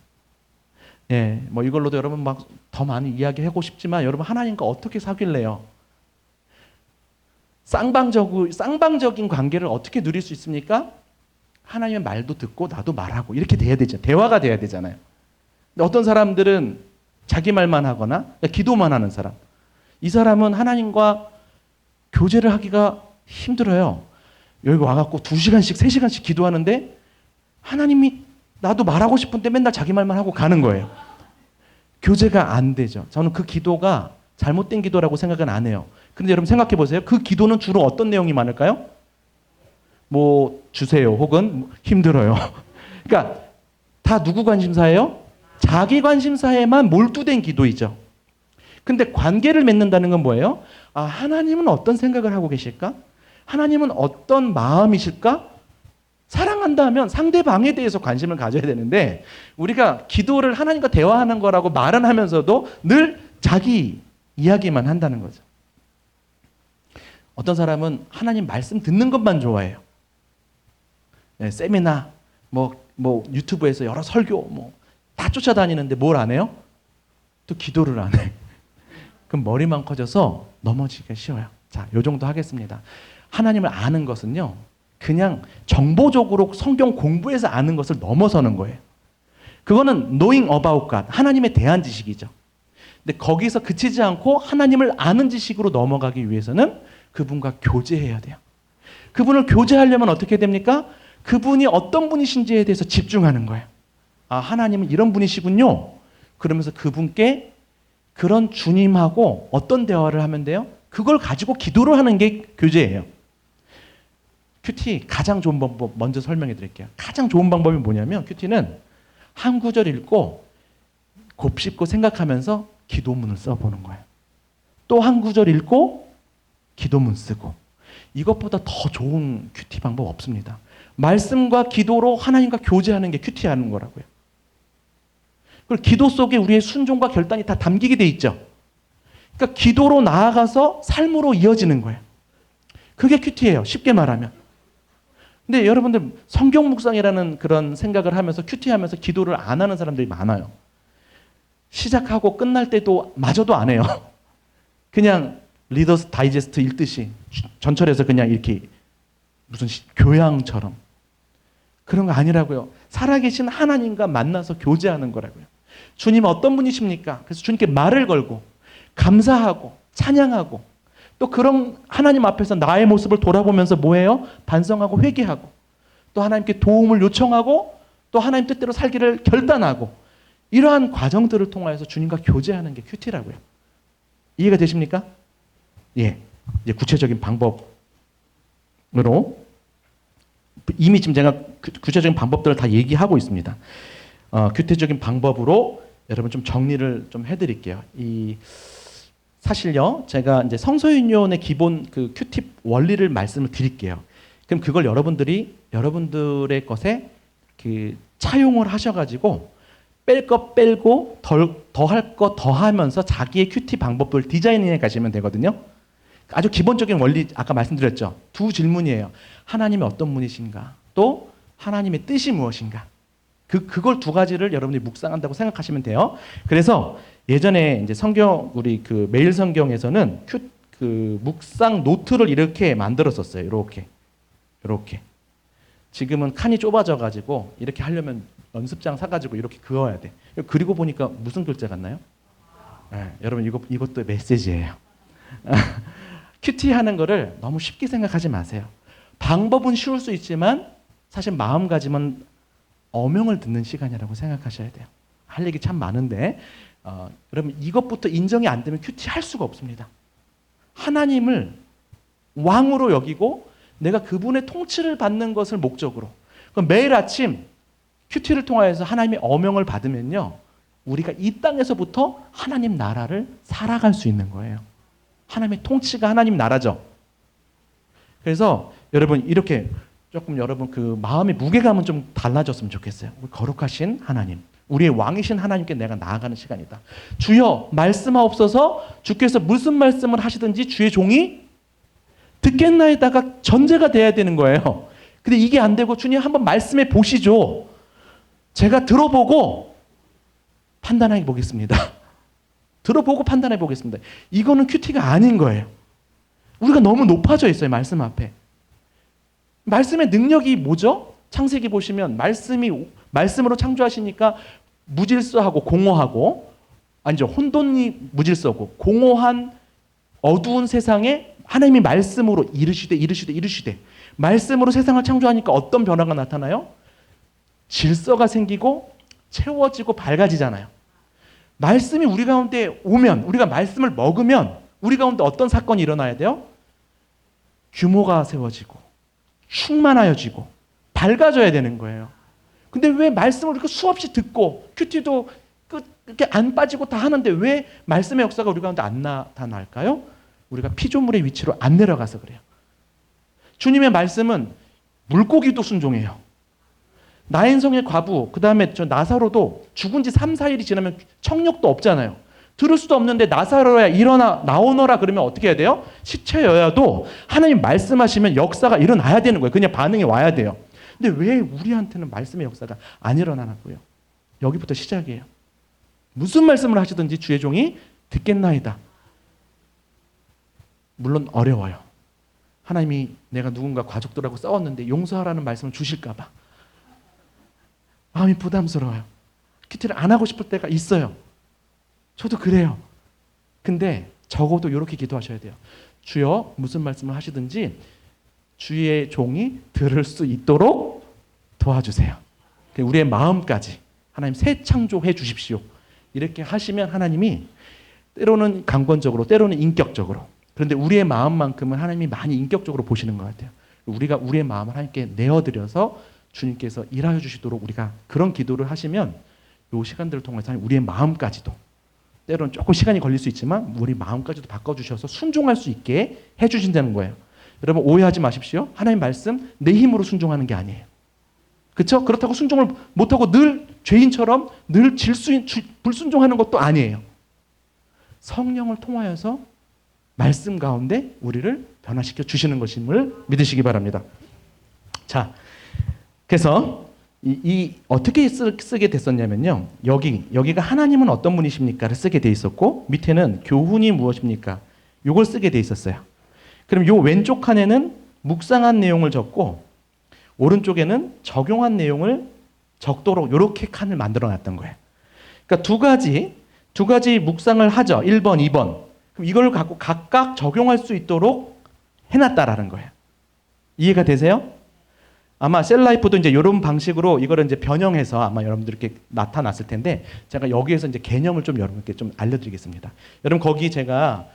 예, 이걸로도 여러분 막 더 많이 이야기하고 싶지만 여러분 하나님과 어떻게 사귈래요? 쌍방적인 관계를 어떻게 누릴 수 있습니까? 하나님의 말도 듣고 나도 말하고 이렇게 돼야 되죠. 대화가 돼야 되잖아요. 근데 어떤 사람들은 자기 말만 하거나 기도만 하는 사람. 이 사람은 하나님과 교제를 하기가 힘들어요. 여기 와갖고 2시간씩 3시간씩 기도하는데 하나님이 나도 말하고 싶은데 맨날 자기 말만 하고 가는 거예요. 교제가 안 되죠. 저는 그 기도가 잘못된 기도라고 생각은 안 해요. 그런데 여러분 생각해 보세요. 그 기도는 주로 어떤 내용이 많을까요? 주세요. 혹은 힘들어요. 그러니까 다 누구 관심사예요? 자기 관심사에만 몰두된 기도이죠. 근데 관계를 맺는다는 건 뭐예요? 하나님은 어떤 생각을 하고 계실까? 하나님은 어떤 마음이실까? 사랑한다면 상대방에 대해서 관심을 가져야 되는데 우리가 기도를 하나님과 대화하는 거라고 말은 하면서도 늘 자기 이야기만 한다는 거죠. 어떤 사람은 하나님 말씀 듣는 것만 좋아해요. 네, 세미나, 유튜브에서 여러 설교, 다 쫓아다니는데 뭘 안 해요? 또 기도를 안 해. 그럼 머리만 커져서 넘어지기가 쉬워요. 자, 요 정도 하겠습니다. 하나님을 아는 것은요, 그냥 정보적으로 성경 공부해서 아는 것을 넘어서는 거예요. 그거는 knowing about God, 하나님에 대한 지식이죠. 근데 거기서 그치지 않고 하나님을 아는 지식으로 넘어가기 위해서는 그분과 교제해야 돼요. 그분을 교제하려면 어떻게 됩니까? 그분이 어떤 분이신지에 대해서 집중하는 거예요. 하나님은 이런 분이시군요. 그러면서 그분께 그런 주님하고 어떤 대화를 하면 돼요? 그걸 가지고 기도를 하는 게 교제예요. 큐티 가장 좋은 방법 먼저 설명해 드릴게요. 가장 좋은 방법이 뭐냐면 큐티는 한 구절 읽고 곱씹고 생각하면서 기도문을 써보는 거예요. 또 한 구절 읽고 기도문 쓰고. 이것보다 더 좋은 큐티 방법 없습니다. 말씀과 기도로 하나님과 교제하는 게 큐티하는 거라고요. 그리고 기도 속에 우리의 순종과 결단이 다 담기게 돼 있죠. 그러니까 기도로 나아가서 삶으로 이어지는 거예요. 그게 큐티예요. 쉽게 말하면. 근데 여러분들 성경 묵상이라는 그런 생각을 하면서 큐티하면서 기도를 안 하는 사람들이 많아요. 시작하고 끝날 때도 마저도 안 해요. 그냥 리더스 다이제스트 읽듯이 전철에서 그냥 이렇게 무슨 교양처럼. 그런 거 아니라고요. 살아계신 하나님과 만나서 교제하는 거라고요. 주님 어떤 분이십니까? 그래서 주님께 말을 걸고 감사하고 찬양하고 또 그런 하나님 앞에서 나의 모습을 돌아보면서 뭐해요? 반성하고 회개하고 또 하나님께 도움을 요청하고 또 하나님 뜻대로 살기를 결단하고 이러한 과정들을 통하여서 주님과 교제하는 게 큐티라고요. 이해가 되십니까? 예. 이제 구체적인 방법으로 이미 지금 제가 구체적인 방법들을 다 얘기하고 있습니다. 구체적인 방법으로 여러분 좀 정리를 좀 해드릴게요. 사실요, 제가 이제 성서윤료원의 기본 그 큐팁 원리를 말씀을 드릴게요. 그럼 그걸 여러분들의 것에 그 차용을 하셔가지고 뺄 거 빼고 더할 거 더하면서 자기의 큐티 방법을 디자인해 가시면 되거든요. 아주 기본적인 원리 아까 말씀드렸죠. 두 질문이에요. 하나님이 어떤 분이신가? 또 하나님의 뜻이 무엇인가? 그걸 두 가지를 여러분이 묵상한다고 생각하시면 돼요. 그래서 예전에 이제 우리 그 매일 성경에서는 그 묵상 노트를 이렇게 만들었었어요. 이렇게. 지금은 칸이 좁아져가지고 이렇게 하려면 연습장 사가지고 이렇게 그어야 돼. 그리고 보니까 무슨 글자 같나요? 네, 여러분 이것도 메시지예요. 큐티 하는 거를 너무 쉽게 생각하지 마세요. 방법은 쉬울 수 있지만 사실 마음가짐은 어명을 듣는 시간이라고 생각하셔야 돼요. 할 얘기 참 많은데 여러분 이것부터 인정이 안 되면 큐티 할 수가 없습니다. 하나님을 왕으로 여기고 내가 그분의 통치를 받는 것을 목적으로. 그럼 매일 아침 큐티를 통하여서 하나님의 어명을 받으면요. 우리가 이 땅에서부터 하나님 나라를 살아갈 수 있는 거예요. 하나님의 통치가 하나님 나라죠. 그래서 여러분 이렇게 조금 여러분 그 마음의 무게감은 좀 달라졌으면 좋겠어요. 우리 거룩하신 하나님, 우리의 왕이신 하나님께 내가 나아가는 시간이다. 주여 말씀하옵소서. 주께서 무슨 말씀을 하시든지 주의 종이 듣겠나이다가 전제가 돼야 되는 거예요. 근데 이게 안 되고 주님 한번 말씀해 보시죠. 제가 들어보고 판단해 보겠습니다. 들어보고 판단해 보겠습니다. 이거는 큐티가 아닌 거예요. 우리가 너무 높아져 있어요. 말씀 앞에. 말씀의 능력이 뭐죠? 창세기 보시면 말씀으로 창조하시니까 무질서하고 공허하고 아니죠. 혼돈이 무질서고 공허한 어두운 세상에 하나님이 말씀으로 이르시되 말씀으로 세상을 창조하니까 어떤 변화가 나타나요? 질서가 생기고 채워지고 밝아지잖아요. 말씀이 우리 가운데 오면 우리가 말씀을 먹으면 우리 가운데 어떤 사건이 일어나야 돼요? 규모가 세워지고 충만하여지고 밝아져야 되는 거예요. 근데 왜 말씀을 이렇게 수없이 듣고 큐티도 이렇게 안 빠지고 다 하는데 왜 말씀의 역사가 우리 가운데 안 나타날까요? 우리가 피조물의 위치로 안 내려가서 그래요. 주님의 말씀은 물고기도 순종해요. 나인성의 과부, 그 다음에 저 나사로도 죽은 지 3, 4일이 지나면 청력도 없잖아요. 들을 수도 없는데 나사로야 일어나 나오너라 그러면 어떻게 해야 돼요? 시체여야도 하나님 말씀하시면 역사가 일어나야 되는 거예요. 그냥 반응이 와야 돼요. 근데 왜 우리한테는 말씀의 역사가 안 일어나고요? 여기부터 시작이에요. 무슨 말씀을 하시든지 주의 종이 듣겠나이다. 물론 어려워요. 하나님이 내가 누군가 가족들하고 싸웠는데 용서하라는 말씀을 주실까 봐. 마음이 부담스러워요. 큐티를 안 하고 싶을 때가 있어요. 저도 그래요. 근데 적어도 이렇게 기도하셔야 돼요. 주여 무슨 말씀을 하시든지 주의 종이 들을 수 있도록 도와주세요. 우리의 마음까지 하나님 새 창조해 주십시오. 이렇게 하시면 하나님이 때로는 강권적으로 때로는 인격적으로 그런데 우리의 마음만큼은 하나님이 많이 인격적으로 보시는 것 같아요. 우리가 우리의 마음을 하나님께 내어드려서 주님께서 일하여 주시도록 우리가 그런 기도를 하시면 이 시간들을 통해서 우리의 마음까지도 때로는 조금 시간이 걸릴 수 있지만 우리 마음까지도 바꿔주셔서 순종할 수 있게 해주신다는 거예요. 여러분 오해하지 마십시오. 하나님 말씀 내 힘으로 순종하는 게 아니에요. 그렇죠? 그렇다고 순종을 못하고 늘 죄인처럼 늘 불순종하는 것도 아니에요. 성령을 통하여서 말씀 가운데 우리를 변화시켜 주시는 것임을 믿으시기 바랍니다. 자, 그래서 어떻게 쓰게 됐었냐면요. 여기가 하나님은 어떤 분이십니까를 쓰게 돼 있었고 밑에는 교훈이 무엇입니까? 이걸 쓰게 돼 있었어요. 그럼 요 왼쪽 칸에는 묵상한 내용을 적고 오른쪽에는 적용한 내용을 적도록 이렇게 칸을 만들어 놨던 거예요. 그러니까 두 가지 묵상을 하죠. 1번, 2번. 그럼 이걸 갖고 각각 적용할 수 있도록 해놨다라는 거예요. 이해가 되세요? 아마 셀라이프도 이제 이런 방식으로 이거를 이제 변형해서 아마 여러분들 이렇게 나타났을 텐데 제가 여기에서 이제 개념을 좀 여러분께 좀 알려드리겠습니다. 여러분 거기 제가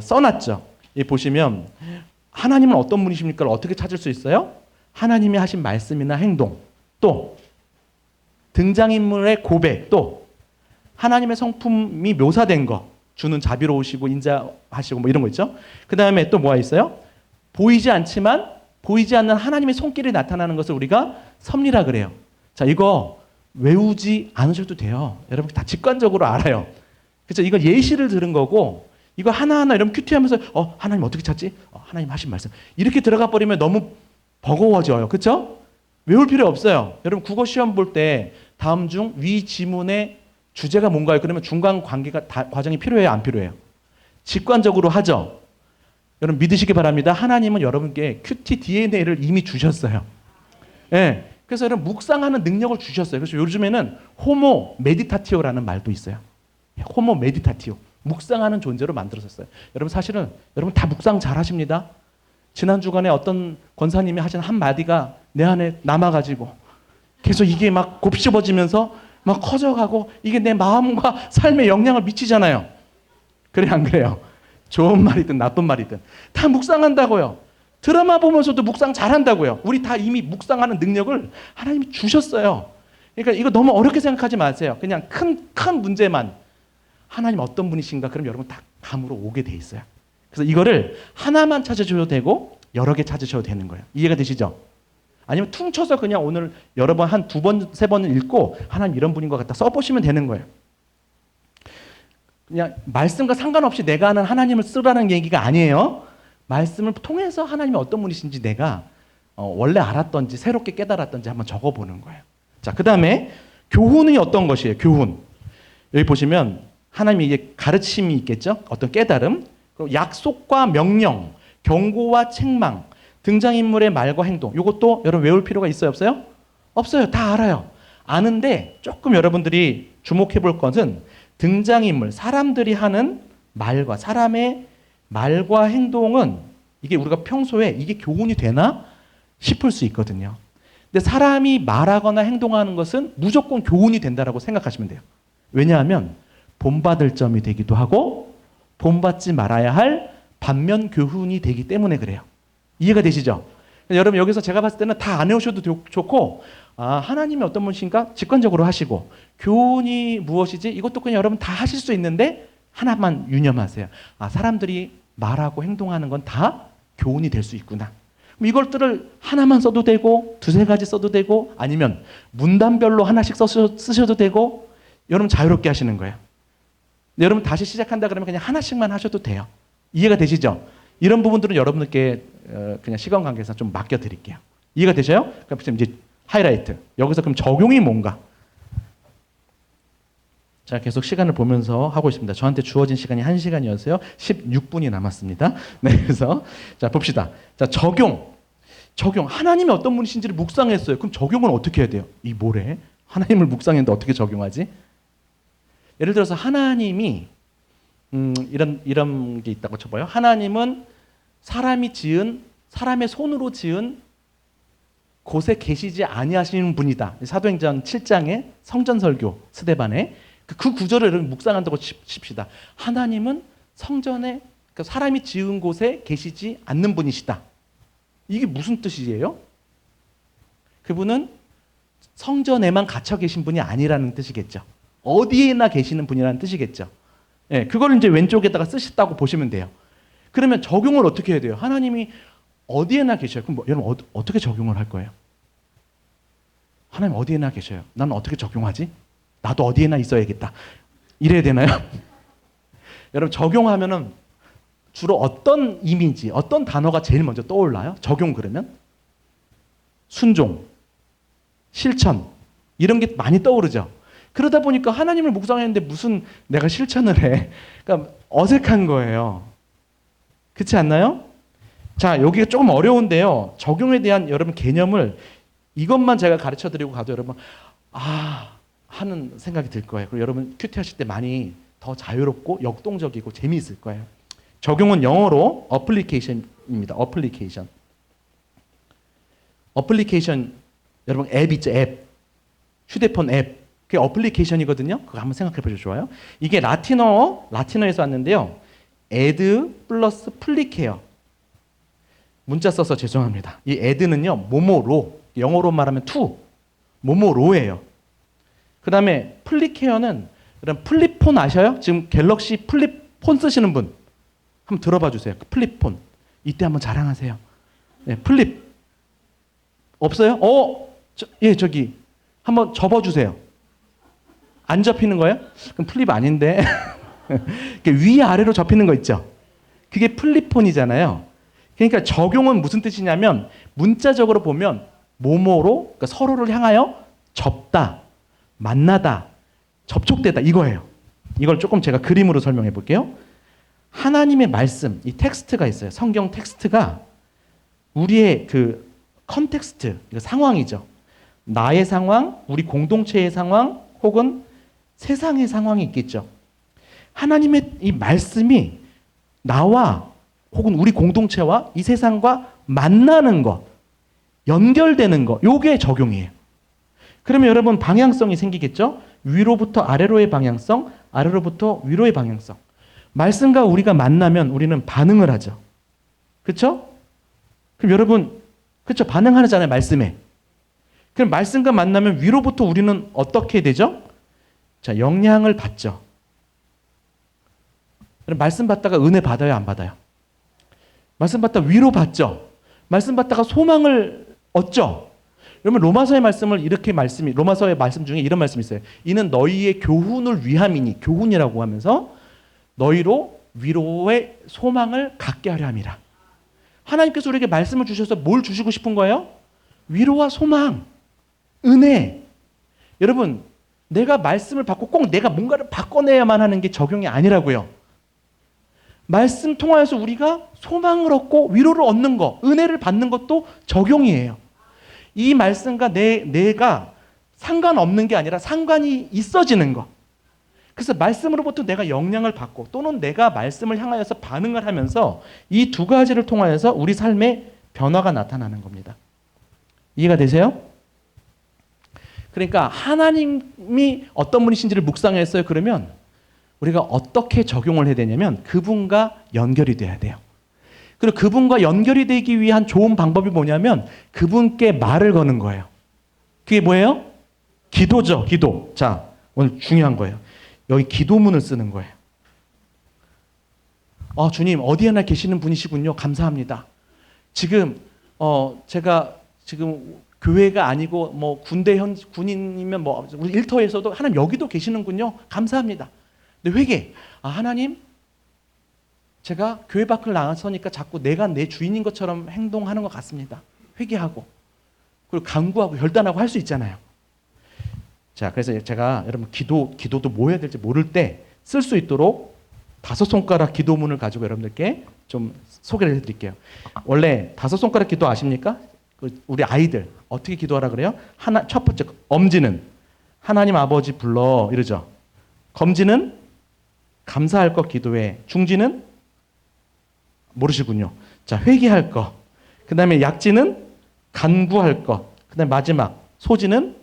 써놨죠. 이 보시면 하나님은 어떤 분이십니까를 어떻게 찾을 수 있어요? 하나님이 하신 말씀이나 행동, 또 등장인물의 고백, 또 하나님의 성품이 묘사된 거, 주는 자비로우시고 인자하시고 뭐 이런 거 있죠. 그 다음에 또 뭐가 있어요? 보이지 않지만 보이지 않는 하나님의 손길이 나타나는 것을 우리가 섭리라 그래요. 자, 이거 외우지 않으셔도 돼요. 여러분 다 직관적으로 알아요. 그렇죠? 이거 예시를 들은 거고 이거 하나하나 여러분 큐티하면서 하나님 어떻게 찾지? 하나님 하신 말씀. 이렇게 들어가 버리면 너무 버거워져요. 그렇죠? 외울 필요 없어요. 여러분 국어 시험 볼 때 다음 중 위 지문의 주제가 뭔가요? 그러면 중간 과정이 필요해요? 안 필요해요? 직관적으로 하죠. 여러분 믿으시기 바랍니다. 하나님은 여러분께 큐티 DNA를 이미 주셨어요. 네. 그래서 여러분 묵상하는 능력을 주셨어요. 그래서 요즘에는 호모 메디타티오라는 말도 있어요. 호모 메디타티오. 묵상하는 존재로 만들어졌어요. 여러분 사실은 여러분 다 묵상 잘 하십니다. 지난 주간에 어떤 권사님이 하신 한 마디가 내 안에 남아가지고 계속 이게 막 곱씹어지면서 막 커져가고 이게 내 마음과 삶에 영향을 미치잖아요. 그래 안 그래요? 좋은 말이든 나쁜 말이든 다 묵상한다고요. 드라마 보면서도 묵상 잘한다고요. 우리 다 이미 묵상하는 능력을 하나님이 주셨어요. 그러니까 이거 너무 어렵게 생각하지 마세요. 그냥 큰 문제만 하나님 어떤 분이신가 그럼 여러분 다 감으로 오게 돼 있어요. 그래서 이거를 하나만 찾으셔도 되고 여러 개 찾으셔도 되는 거예요. 이해가 되시죠? 아니면 퉁쳐서 그냥 오늘 여러 번 한 2번, 3번을 읽고 하나님 이런 분인 것 같다 써보시면 되는 거예요. 그냥 말씀과 상관없이 내가 아는 하나님을 쓰라는 얘기가 아니에요. 말씀을 통해서 하나님이 어떤 분이신지 내가 원래 알았던지 새롭게 깨달았던지 한번 적어보는 거예요. 자, 그 다음에 교훈이 어떤 것이에요? 교훈. 여기 보시면 하나님이 이제 가르침이 있겠죠? 어떤 깨달음, 그리고 약속과 명령, 경고와 책망, 등장인물의 말과 행동. 이것도 여러분 외울 필요가 있어요? 없어요? 없어요. 다 알아요. 아는데 조금 여러분들이 주목해 볼 것은 등장인물, 사람들이 하는 말과 사람의 말과 행동은 이게 우리가 평소에 이게 교훈이 되나 싶을 수 있거든요. 근데 사람이 말하거나 행동하는 것은 무조건 교훈이 된다라고 생각하시면 돼요. 왜냐하면 본받을 점이 되기도 하고 본받지 말아야 할 반면 교훈이 되기 때문에 그래요. 이해가 되시죠? 여러분 여기서 제가 봤을 때는 다 안 해오셔도 좋고 하나님이 어떤 분이신가 직관적으로 하시고 교훈이 무엇이지 이것도 그냥 여러분 다 하실 수 있는데 하나만 유념하세요. 사람들이 말하고 행동하는 건 다 교훈이 될 수 있구나. 이것들을 하나만 써도 되고 두세 가지 써도 되고 아니면 문단별로 하나씩 쓰셔도 되고 여러분 자유롭게 하시는 거예요. 여러분 다시 시작한다 그러면 그냥 하나씩만 하셔도 돼요. 이해가 되시죠? 이런 부분들은 여러분들께 그냥 시간 관계에서 좀 맡겨드릴게요. 이해가 되셔요? 그럼 이제 하이라이트. 여기서 그럼 적용이 뭔가? 자, 계속 시간을 보면서 하고 있습니다. 저한테 주어진 시간이 1시간이었어요. 16분이 남았습니다. 네, 그래서 자 봅시다. 자, 적용. 하나님이 어떤 분이신지를 묵상했어요. 그럼 적용은 어떻게 해야 돼요? 이 뭐래? 하나님을 묵상했는데 어떻게 적용하지? 예를 들어서 하나님이 이런 게 있다고 쳐봐요. 하나님은 사람의 손으로 지은 곳에 계시지 아니하시는 분이다. 사도행전 7장의 성전설교 스데반에 그 구절을 여러분 묵상한다고 칩시다. 하나님은 성전에 그러니까 사람이 지은 곳에 계시지 않는 분이시다. 이게 무슨 뜻이에요? 그분은 성전에만 갇혀 계신 분이 아니라는 뜻이겠죠. 어디에나 계시는 분이라는 뜻이겠죠. 예, 그걸 이제 왼쪽에다가 쓰셨다고 보시면 돼요. 그러면 적용을 어떻게 해야 돼요? 하나님이 어디에나 계셔요. 그럼 여러분 어떻게 적용을 할 거예요? 하나님 어디에나 계셔요. 나는 어떻게 적용하지? 나도 어디에나 있어야겠다. 이래야 되나요? 여러분 적용하면은 주로 어떤 이미지, 어떤 단어가 제일 먼저 떠올라요? 적용 그러면? 순종, 실천 이런 게 많이 떠오르죠. 그러다 보니까 하나님을 묵상했는데 무슨 내가 실천을 해. 그러니까 어색한 거예요. 그렇지 않나요? 자, 여기가 조금 어려운데요. 적용에 대한 여러분 개념을 이것만 제가 가르쳐 드리고 가도 여러분 하는 생각이 들 거예요. 그리고 여러분 큐티 하실 때 많이 더 자유롭고 역동적이고 재미있을 거예요. 적용은 영어로 어플리케이션입니다. 어플리케이션 여러분 앱 있죠? 앱. 휴대폰 앱. 그게 어플리케이션이거든요. 그거 한번 생각해 보셔도 좋아요. 이게 라틴어에서 왔는데요. 에드 플러스 플리케어. 문자 써서 죄송합니다. 이 에드는요. 모모로. 영어로 말하면 투. 모모로예요. 그 다음에 플리케어는 여러분 플립폰 아셔요? 지금 갤럭시 플립폰 쓰시는 분 한번 들어봐 주세요. 플립폰. 이때 한번 자랑하세요. 네, 플립. 없어요? 저기 한번 접어주세요. 안 접히는 거예요? 그럼 플립 아닌데. 위아래로 접히는 거 있죠? 그게 플립폰이잖아요. 그러니까 적용은 무슨 뜻이냐면 문자적으로 보면 뭐뭐로 그러니까 서로를 향하여 접다, 만나다, 접촉되다 이거예요. 이걸 조금 제가 그림으로 설명해 볼게요. 하나님의 말씀, 이 텍스트가 있어요. 성경 텍스트가 우리의 그 컨텍스트, 상황이죠. 나의 상황, 우리 공동체의 상황, 혹은 세상의 상황이 있겠죠. 하나님의 이 말씀이 나와 혹은 우리 공동체와 이 세상과 만나는 것, 연결되는 것, 요게 적용이에요. 그러면 여러분 방향성이 생기겠죠? 위로부터 아래로의 방향성, 아래로부터 위로의 방향성. 말씀과 우리가 만나면 우리는 반응을 하죠. 그렇죠? 그럼 여러분, 그렇죠? 반응하잖아요, 말씀에. 그럼 말씀과 만나면 위로부터 우리는 어떻게 되죠? 자, 영향을 받죠. 그럼 말씀 받다가 은혜 받아요, 안 받아요? 말씀 받다가 위로 받죠. 말씀 받다가 소망을 얻죠. 그러면 로마서의 말씀을 로마서의 말씀 중에 이런 말씀이 있어요. 이는 너희의 교훈을 위함이니, 교훈이라고 하면서 너희로 위로의 소망을 갖게 하려 함이라. 하나님께서 우리에게 말씀을 주셔서 뭘 주시고 싶은 거예요? 위로와 소망, 은혜. 여러분, 내가 말씀을 받고 꼭 내가 뭔가를 바꿔내야만 하는 게 적용이 아니라고요. 말씀 통하여서 우리가 소망을 얻고 위로를 얻는 것, 은혜를 받는 것도 적용이에요. 이 말씀과 내가 상관없는 게 아니라 상관이 있어지는 것. 그래서 말씀으로부터 내가 영향을 받고 또는 내가 말씀을 향하여서 반응을 하면서 이 두 가지를 통하여서 우리 삶에 변화가 나타나는 겁니다. 이해가 되세요? 그러니까 하나님이 어떤 분이신지를 묵상했어요. 그러면 우리가 어떻게 적용을 해야 되냐면 그분과 연결이 돼야 돼요. 그리고 그분과 연결이 되기 위한 좋은 방법이 뭐냐면 그분께 말을 거는 거예요. 그게 뭐예요? 기도죠. 기도. 자, 오늘 중요한 거예요. 여기 기도문을 쓰는 거예요. 주님 어디에나 계시는 분이시군요. 감사합니다. 지금 제가 지금 교회가 아니고 뭐 군인이면 뭐 일터에서도 하나님 여기도 계시는군요. 감사합니다. 근데 회개. 하나님 제가 교회 밖을 나서니까 자꾸 내가 내 주인인 것처럼 행동하는 것 같습니다. 회개하고 그리고 간구하고 결단하고 할 수 있잖아요. 자, 그래서 제가 여러분 기도도 뭐 해야 될지 모를 때 쓸 수 있도록 5손가락 기도문을 가지고 여러분들께 좀 소개를 해드릴게요. 원래 5손가락 기도 아십니까? 우리 아이들 어떻게 기도하라 그래요? 첫 번째 엄지는 하나님 아버지 불러 이러죠. 검지는 감사할 것 기도해. 중지는 모르시군요. 자, 회개할 것. 그 다음에 약지는 간구할 것. 그 다음에 마지막 소지는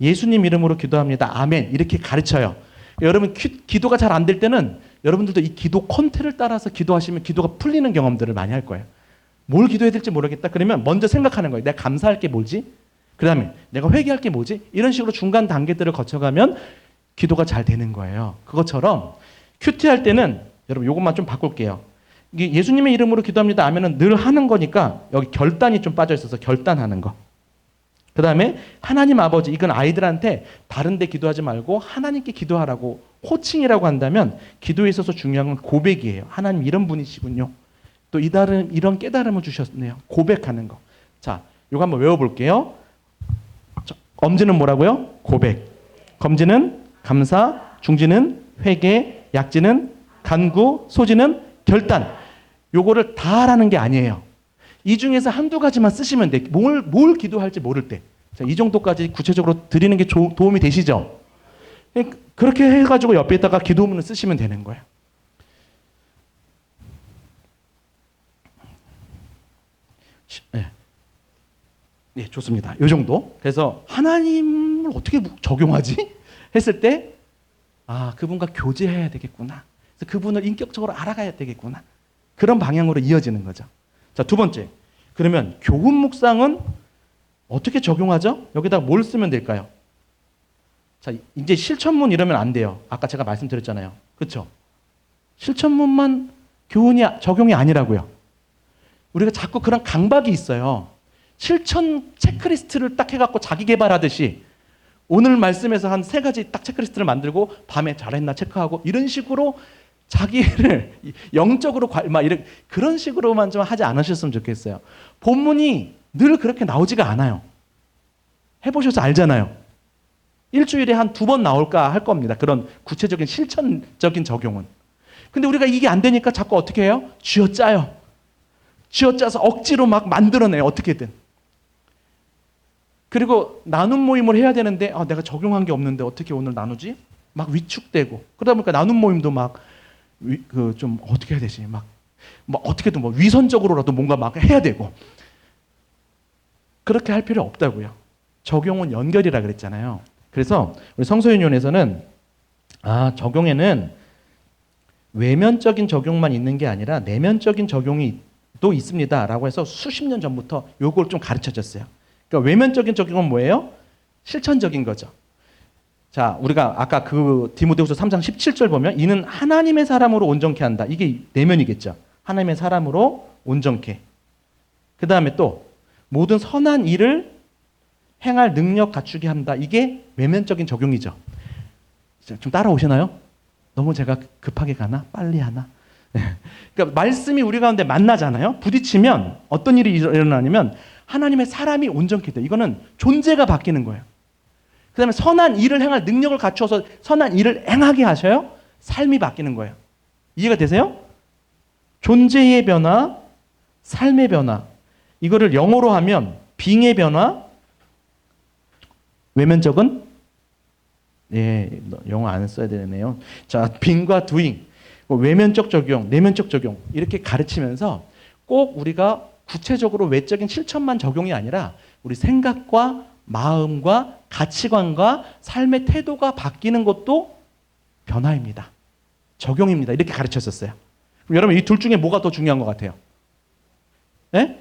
예수님 이름으로 기도합니다. 아멘. 이렇게 가르쳐요. 여러분 기도가 잘 안 될 때는 여러분들도 이 기도 콘테를 따라서 기도하시면 기도가 풀리는 경험들을 많이 할 거예요. 뭘 기도해야 될지 모르겠다. 그러면 먼저 생각하는 거예요. 내가 감사할 게 뭐지? 그 다음에 내가 회개할 게 뭐지? 이런 식으로 중간 단계들을 거쳐가면 기도가 잘 되는 거예요. 그것처럼 큐티할 때는 여러분 이것만 좀 바꿀게요. 이게 예수님의 이름으로 기도합니다 하면은 늘 하는 거니까 여기 결단이 좀 빠져 있어서 결단하는 거. 그 다음에 하나님 아버지, 이건 아이들한테 다른 데 기도하지 말고 하나님께 기도하라고 호칭이라고 한다면 기도에 있어서 중요한 건 고백이에요. 하나님 이런 분이시군요. 또 이런 깨달음을 주셨네요. 고백하는 거. 자, 이거 한번 외워볼게요. 엄지는 뭐라고요? 고백. 검지는 감사, 중지는 회개, 약지는 간구, 소지는 결단. 요거를 다 하라는 게 아니에요. 이 중에서 한두 가지만 쓰시면 돼. 뭘 기도할지 모를 때. 자, 이 정도까지 구체적으로 드리는 게 도움이 되시죠? 그렇게 해가지고 옆에다가 기도문을 쓰시면 되는 거예요. 네. 네, 좋습니다. 이 정도. 그래서 하나님을 어떻게 적용하지? 했을 때, 그분과 교제해야 되겠구나. 그래서 그분을 인격적으로 알아가야 되겠구나. 그런 방향으로 이어지는 거죠. 자, 두 번째. 그러면 교훈 묵상은 어떻게 적용하죠? 여기다 뭘 쓰면 될까요? 자, 이제 실천문 이러면 안 돼요. 아까 제가 말씀드렸잖아요. 그렇죠? 실천문만 적용이 아니라고요. 우리가 자꾸 그런 강박이 있어요. 실천 체크리스트를 딱 해갖고 자기 개발하듯이 오늘 말씀에서 한 3가지 딱 체크리스트를 만들고 밤에 잘했나 체크하고 이런 식으로 자기를 영적으로 그런 식으로만 좀 하지 않으셨으면 좋겠어요. 본문이 늘 그렇게 나오지가 않아요. 해보셔서 알잖아요. 일주일에 한 2번 나올까 할 겁니다. 그런 구체적인 실천적인 적용은. 근데 우리가 이게 안 되니까 자꾸 어떻게 해요? 쥐어짜요. 쥐어짜서 억지로 막 만들어내요. 어떻게든. 그리고 나눔 모임을 해야 되는데 내가 적용한 게 없는데 어떻게 오늘 나누지? 막 위축되고. 그러다 보니까 나눔 모임도 좀 어떻게 해야 되지? 막 어떻게든 위선적으로라도 뭔가 막 해야 되고. 그렇게 할 필요 없다고요. 적용은 연결이라 그랬잖아요. 그래서 우리 성서윤용에서는 적용에는 외면적인 적용만 있는 게 아니라 내면적인 적용이 또 있습니다라고 해서 수십 년 전부터 요걸 좀 가르쳐줬어요. 그러니까 외면적인 적용은 뭐예요? 실천적인 거죠. 자, 우리가 아까 그 디모데후서 3장 17절 보면 이는 하나님의 사람으로 온전케 한다. 이게 내면이겠죠. 하나님의 사람으로 온전케. 그 다음에 또 모든 선한 일을 행할 능력 갖추게 한다. 이게 외면적인 적용이죠. 좀 따라오시나요? 너무 제가 급하게 가나? 빨리 하나? 그러니까 말씀이 우리 가운데 만나잖아요. 부딪히면 어떤 일이 일어나냐면 하나님의 사람이 온전케 돼. 이거는 존재가 바뀌는 거예요. 그 다음에 선한 일을 행할 능력을 갖춰서 선한 일을 행하게 하셔요. 삶이 바뀌는 거예요. 이해가 되세요? 존재의 변화, 삶의 변화. 이거를 영어로 하면 being의 변화, 외면적은 영어 안 써야 되네요. 자, being과 doing, 외면적 적용, 내면적 적용 이렇게 가르치면서 꼭 우리가 구체적으로 외적인 실천만 적용이 아니라 우리 생각과 마음과 가치관과 삶의 태도가 바뀌는 것도 변화입니다. 적용입니다. 이렇게 가르쳤었어요. 그럼 여러분 이 둘 중에 뭐가 더 중요한 것 같아요? 네?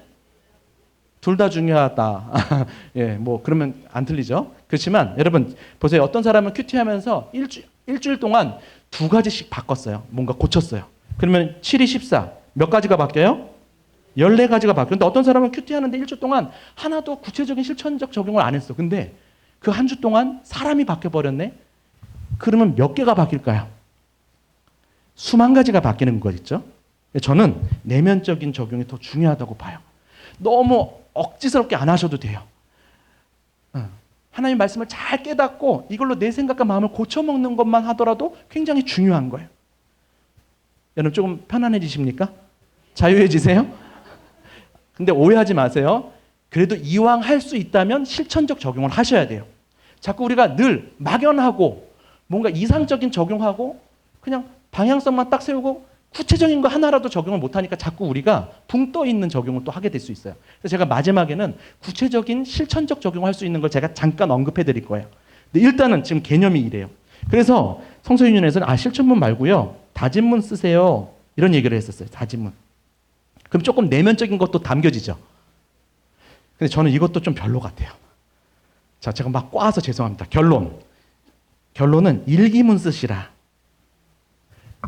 둘 다 중요하다. 그러면 안 틀리죠. 그렇지만 여러분 보세요. 어떤 사람은 큐티하면서 일주일 동안 2가지씩 바꿨어요. 뭔가 고쳤어요. 그러면 7이 14. 몇 가지가 바뀌어요? 14가지가 바뀌었는데 어떤 사람은 큐티하는데 일주일 동안 하나도 구체적인 실천적 적용을 안 했어. 근데 그 한 주 동안 사람이 바뀌어버렸네? 그러면 몇 개가 바뀔까요? 수만 가지가 바뀌는 거겠죠? 저는 내면적인 적용이 더 중요하다고 봐요. 너무 억지스럽게 안 하셔도 돼요. 하나님 말씀을 잘 깨닫고 이걸로 내 생각과 마음을 고쳐먹는 것만 하더라도 굉장히 중요한 거예요. 여러분 조금 편안해지십니까? 자유해지세요? 근데 오해하지 마세요. 그래도 이왕 할 수 있다면 실천적 적용을 하셔야 돼요. 자꾸 우리가 늘 막연하고 뭔가 이상적인 적용하고 그냥 방향성만 딱 세우고 구체적인 거 하나라도 적용을 못하니까 자꾸 우리가 붕 떠 있는 적용을 또 하게 될 수 있어요. 그래서 제가 마지막에는 구체적인 실천적 적용할 수 있는 걸 제가 잠깐 언급해 드릴 거예요. 근데 일단은 지금 개념이 이래요. 그래서 성서윤jon에서는 실천문 말고요. 다짐문 쓰세요. 이런 얘기를 했었어요. 다짐문. 그럼 조금 내면적인 것도 담겨지죠. 근데 저는 이것도 좀 별로 같아요. 자, 제가 막 꽈서 죄송합니다. 결론. 결론은 일기문 쓰시라.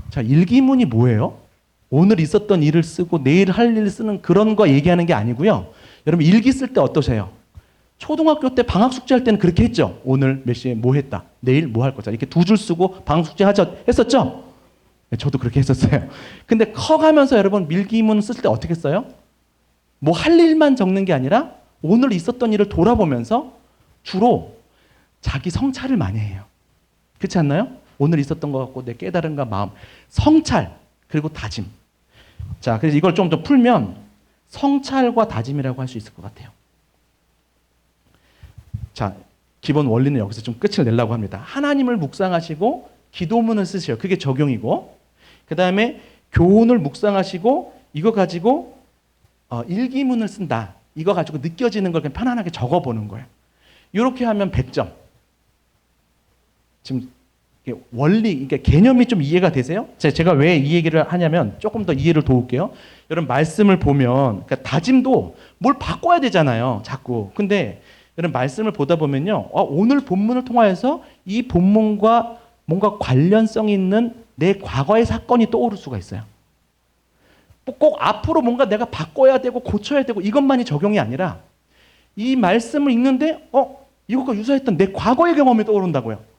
자, 일기문이 뭐예요? 오늘 있었던 일을 쓰고 내일 할 일을 쓰는 그런 거 얘기하는 게 아니고요. 여러분 일기 쓸 때 어떠세요? 초등학교 때 방학 숙제할 때는 그렇게 했죠. 오늘 몇 시에 뭐 했다. 내일 뭐 할 거다. 이렇게 두 줄 쓰고 방학 숙제 했었죠? 네, 저도 그렇게 했었어요. 근데 커가면서 여러분 일기문 쓸 때 어떻게 써요? 뭐 할 일만 적는 게 아니라 오늘 있었던 일을 돌아보면서 주로 자기 성찰을 많이 해요. 그렇지 않나요? 오늘 있었던 것 같고 내 깨달음과 마음, 성찰 그리고 다짐. 자, 그래서 이걸 좀 더 풀면 성찰과 다짐이라고 할 수 있을 것 같아요. 자, 기본 원리는 여기서 좀 끝을 내려고 합니다. 하나님을 묵상하시고 기도문을 쓰세요. 그게 적용이고, 그 다음에 교훈을 묵상하시고 이거 가지고 일기문을 쓴다. 이거 가지고 느껴지는 걸 그냥 편안하게 적어보는 거예요. 이렇게 하면 100점. 지금 원리, 그러니까 개념이 좀 이해가 되세요? 제가 왜 이 얘기를 하냐면 조금 더 이해를 도울게요. 여러분 말씀을 보면 그러니까 다짐도 뭘 바꿔야 되잖아요. 자꾸. 근데 여러분 말씀을 보다 보면요. 오늘 본문을 통하여서 이 본문과 뭔가 관련성 있는 내 과거의 사건이 떠오를 수가 있어요. 꼭 앞으로 뭔가 내가 바꿔야 되고 고쳐야 되고 이것만이 적용이 아니라 이 말씀을 읽는데 이것과 유사했던 내 과거의 경험이 떠오른다고요.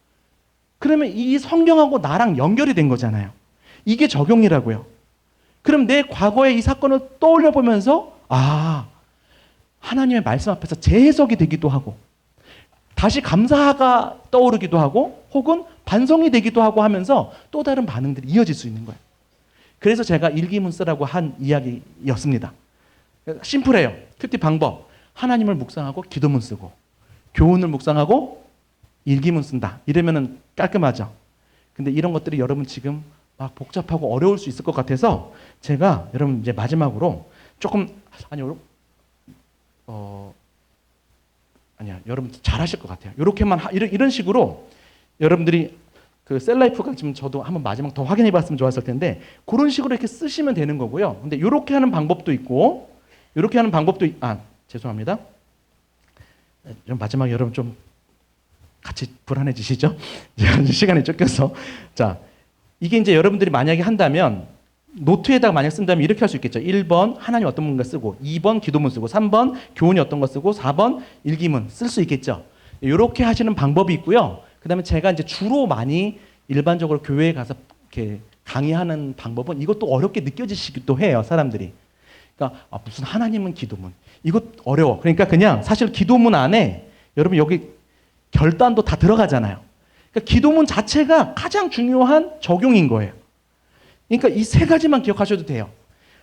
그러면 이 성경하고 나랑 연결이 된 거잖아요. 이게 적용이라고요. 그럼 내 과거의 이 사건을 떠올려 보면서 하나님의 말씀 앞에서 재해석이 되기도 하고 다시 감사가 떠오르기도 하고 혹은 반성이 되기도 하고 하면서 또 다른 반응들이 이어질 수 있는 거예요. 그래서 제가 일기문 쓰라고 한 이야기였습니다. 심플해요. 큐티 방법. 하나님을 묵상하고 기도문 쓰고 교훈을 묵상하고 일기문 쓴다. 이러면은 깔끔하죠. 근데 이런 것들이 여러분 지금 막 복잡하고 어려울 수 있을 것 같아서 제가 여러분 이제 마지막으로 조금 여러분 잘하실 것 같아요. 이렇게만 이런 식으로 여러분들이 그 셀라이프가 지금 저도 한번 마지막 더 확인해봤으면 좋았을 텐데 그런 식으로 이렇게 쓰시면 되는 거고요. 근데 이렇게 하는 방법도 있고 이렇게 하는 방법도 죄송합니다. 마지막에 여러분 좀 같이 불안해지시죠? 시간이 쫓겨서. 자, 이게 이제 여러분들이 만약에 한다면 노트에다가 만약 쓴다면 이렇게 할 수 있겠죠. 1번 하나님 어떤 문가 쓰고 2번 기도문 쓰고 3번 교훈이 어떤 거 쓰고 4번 일기문 쓸 수 있겠죠. 이렇게 하시는 방법이 있고요. 그 다음에 제가 이제 주로 많이 일반적으로 교회에 가서 이렇게 강의하는 방법은 이것도 어렵게 느껴지시기도 해요. 사람들이. 그러니까 무슨 하나님은 기도문. 이거 어려워. 그러니까 그냥 사실 기도문 안에 여러분 여기 결단도 다 들어가잖아요. 그러니까 기도문 자체가 가장 중요한 적용인 거예요. 그러니까 이 세 가지만 기억하셔도 돼요.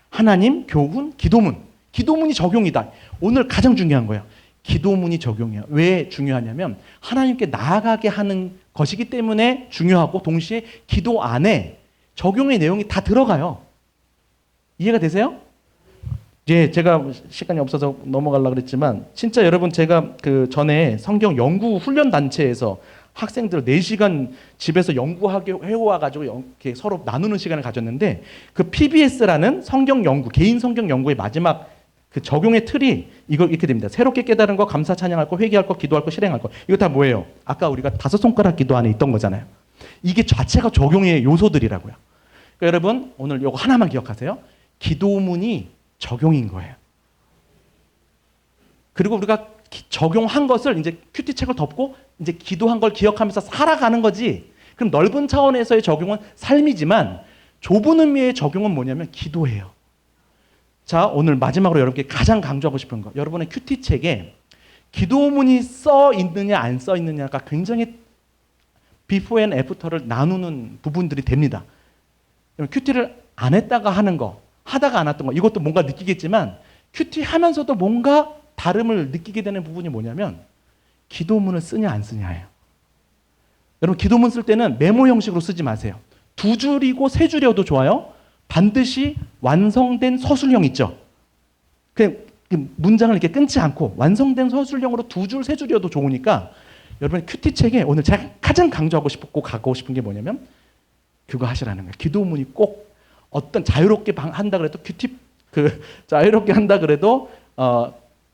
하나님, 교훈, 기도문. 기도문이 적용이다. 오늘 가장 중요한 거예요. 기도문이 적용이에요. 왜 중요하냐면 하나님께 나아가게 하는 것이기 때문에 중요하고 동시에 기도 안에 적용의 내용이 다 들어가요. 이해가 되세요? 이제 제가 시간이 없어서 넘어가려고 그랬지만 진짜 여러분 제가 그 전에 성경 연구 훈련 단체에서 학생들 4시간 집에서 연구하게 해와가지고 이렇게 서로 나누는 시간을 가졌는데 그 PBS라는 성경 연구, 개인 성경 연구의 마지막 그 적용의 틀이 이거 이렇게 됩니다. 새롭게 깨달은 거, 감사 찬양할 거, 회개할 거, 기도할 거, 실행할 거. 이거 다 뭐예요? 아까 우리가 5손가락 기도 안에 있던 거잖아요. 이게 자체가 적용의 요소들이라고요. 그러니까 여러분 오늘 이거 하나만 기억하세요. 기도문이 적용인 거예요. 그리고 우리가 적용한 것을 이제 큐티책을 덮고 이제 기도한 걸 기억하면서 살아가는 거지. 그럼 넓은 차원에서의 적용은 삶이지만 좁은 의미의 적용은 뭐냐면 기도예요. 자, 오늘 마지막으로 여러분께 가장 강조하고 싶은 거. 여러분의 큐티책에 기도문이 써 있느냐 안 써 있느냐가 굉장히 비포 앤 애프터를 나누는 부분들이 됩니다. 큐티를 안 했다가 하는 거, 하다가 안 했던 거, 이것도 뭔가 느끼겠지만 큐티 하면서도 뭔가 다름을 느끼게 되는 부분이 뭐냐면 기도문을 쓰냐 안 쓰냐예요. 여러분 기도문 쓸 때는 메모 형식으로 쓰지 마세요. 2줄이고 3줄이어도 좋아요. 반드시 완성된 서술형 있죠. 그냥 문장을 이렇게 끊지 않고 완성된 서술형으로 2줄, 3줄이어도 좋으니까 여러분 큐티책에 오늘 제가 가장 강조하고 싶고 가고 싶은 게 뭐냐면 그거 하시라는 거예요. 기도문이 꼭 어떤 자유롭게 한다 그래도 자유롭게 한다 그래도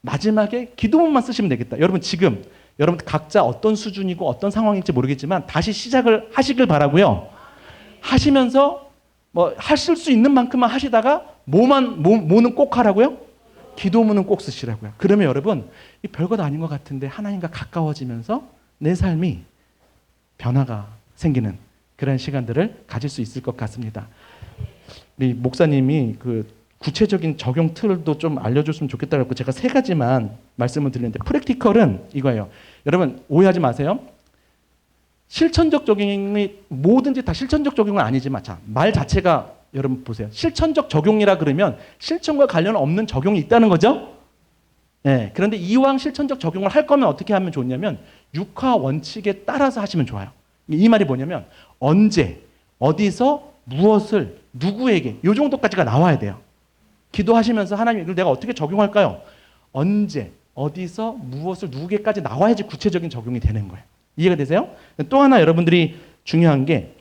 마지막에 기도문만 쓰시면 되겠다. 여러분 지금 여러분 각자 어떤 수준이고 어떤 상황일지 모르겠지만 다시 시작을 하시길 바라고요. 하시면서 뭐 하실 수 있는 만큼만 하시다가 뭐는 꼭 하라고요? 기도문은 꼭 쓰시라고요. 그러면 여러분 이 별것 아닌 것 같은데 하나님과 가까워지면서 내 삶이 변화가 생기는 그런 시간들을 가질 수 있을 것 같습니다. 우리 목사님이 그 구체적인 적용 틀도 좀 알려줬으면 좋겠다고 제가 3가지만 말씀을 드리는데, 프랙티컬은 이거예요. 여러분 오해하지 마세요. 실천적 적용이 뭐든지 다 실천적 적용은 아니지만, 자, 말 자체가 여러분 보세요. 실천적 적용이라 그러면 실천과 관련 없는 적용이 있다는 거죠. 네, 그런데 이왕 실천적 적용을 할 거면 어떻게 하면 좋냐면 육화 원칙에 따라서 하시면 좋아요. 이 말이 뭐냐면 언제, 어디서, 무엇을, 누구에게, 이 정도까지가 나와야 돼요. 기도하시면서 하나님 이걸 내가 어떻게 적용할까요? 언제, 어디서, 무엇을, 누구에게까지 나와야지 구체적인 적용이 되는 거예요. 이해가 되세요? 또 하나 여러분들이 중요한 게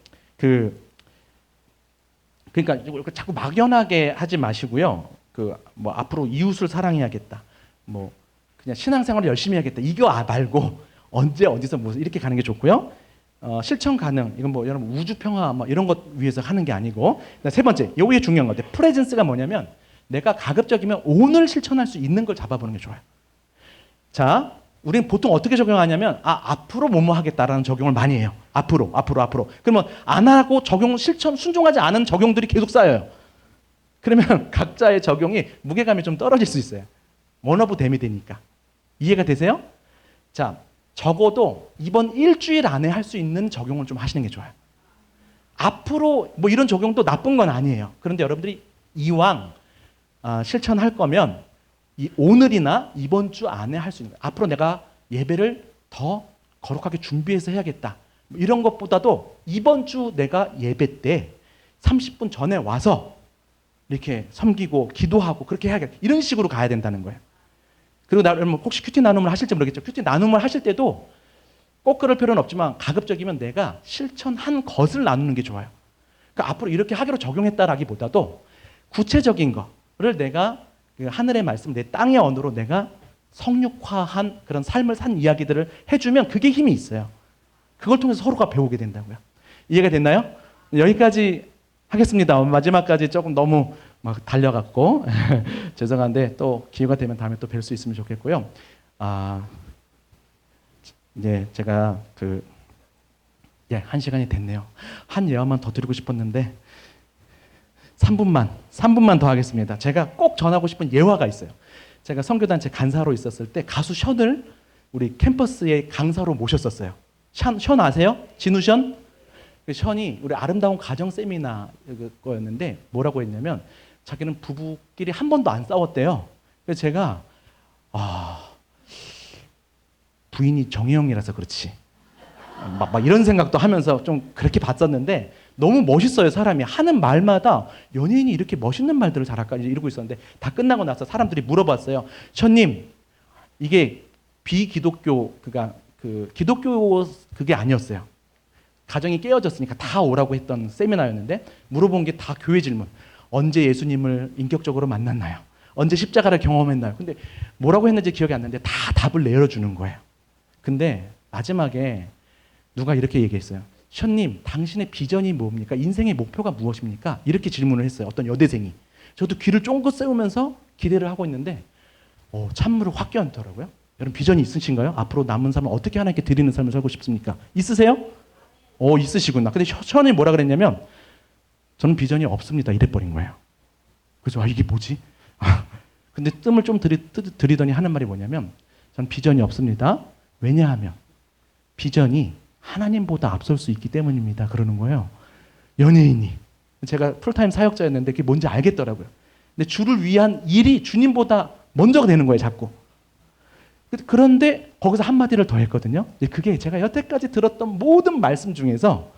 그러니까 자꾸 막연하게 하지 마시고요. 뭐 앞으로 이웃을 사랑해야겠다. 뭐 그냥 신앙생활을 열심히 해야겠다. 이거 말고 언제, 어디서, 무엇을 이렇게 가는 게 좋고요. 실천 가능. 이건 뭐 여러분 우주 평화 뭐 이런 것 위해서 하는 게 아니고. 3번째, 이게 중요한 것 같아요. 프레젠스가 뭐냐면 내가 가급적이면 오늘 실천할 수 있는 걸 잡아보는 게 좋아요. 자, 우리는 보통 어떻게 적용하냐면 앞으로 뭐뭐 하겠다라는 적용을 많이 해요. 앞으로. 그러면 안 하고 적용, 실천, 순종하지 않은 적용들이 계속 쌓여요. 그러면 각자의 적용이 무게감이 좀 떨어질 수 있어요. 원오브 댐이 되니까. 이해가 되세요? 자, 적어도 이번 일주일 안에 할 수 있는 적용을 좀 하시는 게 좋아요. 앞으로 뭐 이런 적용도 나쁜 건 아니에요. 그런데 여러분들이 이왕 실천할 거면 이 오늘이나 이번 주 안에 할 수 있는 거예요. 앞으로 내가 예배를 더 거룩하게 준비해서 해야겠다. 이런 것보다도 이번 주 내가 예배 때 30분 전에 와서 이렇게 섬기고 기도하고 그렇게 해야겠다. 이런 식으로 가야 된다는 거예요. 그리고 혹시 큐티 나눔을 하실지 모르겠죠. 큐티 나눔을 하실 때도 꼭 그럴 필요는 없지만 가급적이면 내가 실천한 것을 나누는 게 좋아요. 그러니까 앞으로 이렇게 하기로 적용했다라기보다도 구체적인 거를 내가 하늘의 말씀, 내 땅의 언어로 내가 성육화한 그런 삶을 산 이야기들을 해주면 그게 힘이 있어요. 그걸 통해서 서로가 배우게 된다고요. 이해가 됐나요? 여기까지 하겠습니다. 마지막까지 조금 너무 막 달려갔고 죄송한데 또 기회가 되면 다음에 또 뵐 수 있으면 좋겠고요. 이제 제가 1시간이 됐네요. 한 예화만 더 드리고 싶었는데 3분만 더 하겠습니다. 제가 꼭 전하고 싶은 예화가 있어요. 제가 선교단체 간사로 있었을 때 가수 션을 우리 캠퍼스의 강사로 모셨었어요. 션 아세요? 진우 션? 션이 우리 아름다운 가정 세미나 거였는데 뭐라고 했냐면 자기는 부부끼리 한 번도 안 싸웠대요. 그래서 제가 부인이 정혜영이라서 그렇지 막 이런 생각도 하면서 좀 그렇게 봤었는데 너무 멋있어요. 사람이 하는 말마다 연예인이 이렇게 멋있는 말들을 잘할까 이러고 있었는데 다 끝나고 나서 사람들이 물어봤어요. 션님 이게 비기독교 기독교 그게 아니었어요. 가정이 깨어졌으니까 다 오라고 했던 세미나였는데 물어본 게 다 교회 질문. 언제 예수님을 인격적으로 만났나요? 언제 십자가를 경험했나요? 근데 뭐라고 했는지 기억이 안 나는데 다 답을 내려주는 거예요. 근데 마지막에 누가 이렇게 얘기했어요. 션님, 당신의 비전이 뭡니까? 인생의 목표가 무엇입니까? 이렇게 질문을 했어요. 어떤 여대생이. 저도 귀를 쫑긋 세우면서 기대를 하고 있는데 찬물을 확 끼얹더라고요. 여러분 비전이 있으신가요? 앞으로 남은 삶을 어떻게 하나님께 드리는 삶을 살고 싶습니까? 있으세요? 있으시구나. 근데 션이 뭐라 그랬냐면 저는 비전이 없습니다. 이래버린 거예요. 그래서 이게 뭐지? 근데 뜸을 좀 들이더니 하는 말이 뭐냐면 저는 비전이 없습니다. 왜냐하면 비전이 하나님보다 앞설 수 있기 때문입니다. 그러는 거예요. 연예인이. 제가 풀타임 사역자였는데 그게 뭔지 알겠더라고요. 근데 주를 위한 일이 주님보다 먼저가 되는 거예요. 자꾸. 그런데 거기서 한마디를 더 했거든요. 그게 제가 여태까지 들었던 모든 말씀 중에서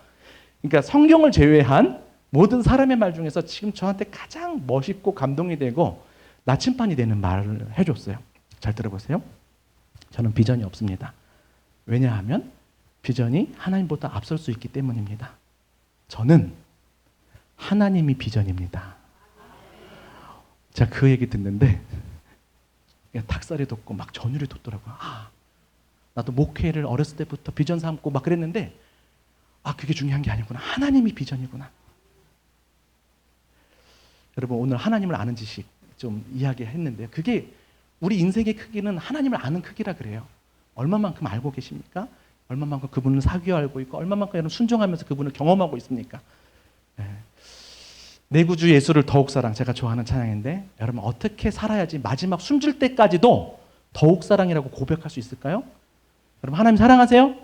그러니까 성경을 제외한 모든 사람의 말 중에서 지금 저한테 가장 멋있고 감동이 되고 나침반이 되는 말을 해줬어요. 잘 들어보세요. 저는 비전이 없습니다. 왜냐하면 비전이 하나님보다 앞설 수 있기 때문입니다. 저는 하나님이 비전입니다. 제가 그 얘기 듣는데 닭살이 돋고 막 전율이 돋더라고요. 나도 목회를 어렸을 때부터 비전 삼고 막 그랬는데 그게 중요한 게 아니구나. 하나님이 비전이구나. 여러분 오늘 하나님을 아는 지식 좀 이야기했는데요. 그게 우리 인생의 크기는 하나님을 아는 크기라 그래요. 얼마만큼 알고 계십니까? 얼마만큼 그분을 사귀어 알고 있고 얼마만큼 여러분 순종하면서 그분을 경험하고 있습니까? 내 구주 예수를 더욱 사랑, 제가 좋아하는 찬양인데 여러분 어떻게 살아야지 마지막 숨질 때까지도 더욱 사랑이라고 고백할 수 있을까요? 여러분 하나님 사랑하세요?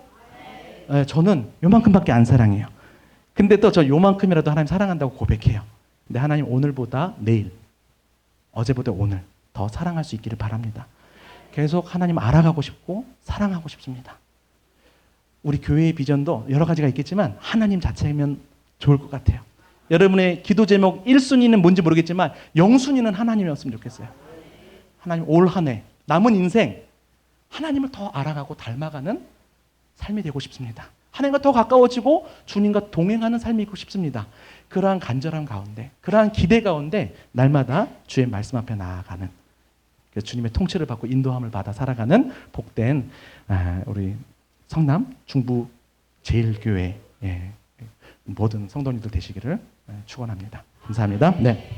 네, 저는 요만큼밖에 안 사랑해요. 근데 또 저 요만큼이라도 하나님 사랑한다고 고백해요. 근데 하나님 오늘보다 내일, 어제보다 오늘 더 사랑할 수 있기를 바랍니다. 계속 하나님 알아가고 싶고 사랑하고 싶습니다. 우리 교회의 비전도 여러 가지가 있겠지만 하나님 자체면 좋을 것 같아요. 여러분의 기도 제목 1순위는 뭔지 모르겠지만 0순위는 하나님이었으면 좋겠어요. 하나님 올 한 해 남은 인생 하나님을 더 알아가고 닮아가는 삶이 되고 싶습니다. 하나님과 더 가까워지고 주님과 동행하는 삶이고 싶습니다. 그러한 간절함 가운데, 그러한 기대 가운데 날마다 주의 말씀 앞에 나아가는 주님의 통치를 받고 인도함을 받아 살아가는 복된 우리 성남 중부 제일교회 모든 성도님들 되시기를 축원합니다. 감사합니다. 네.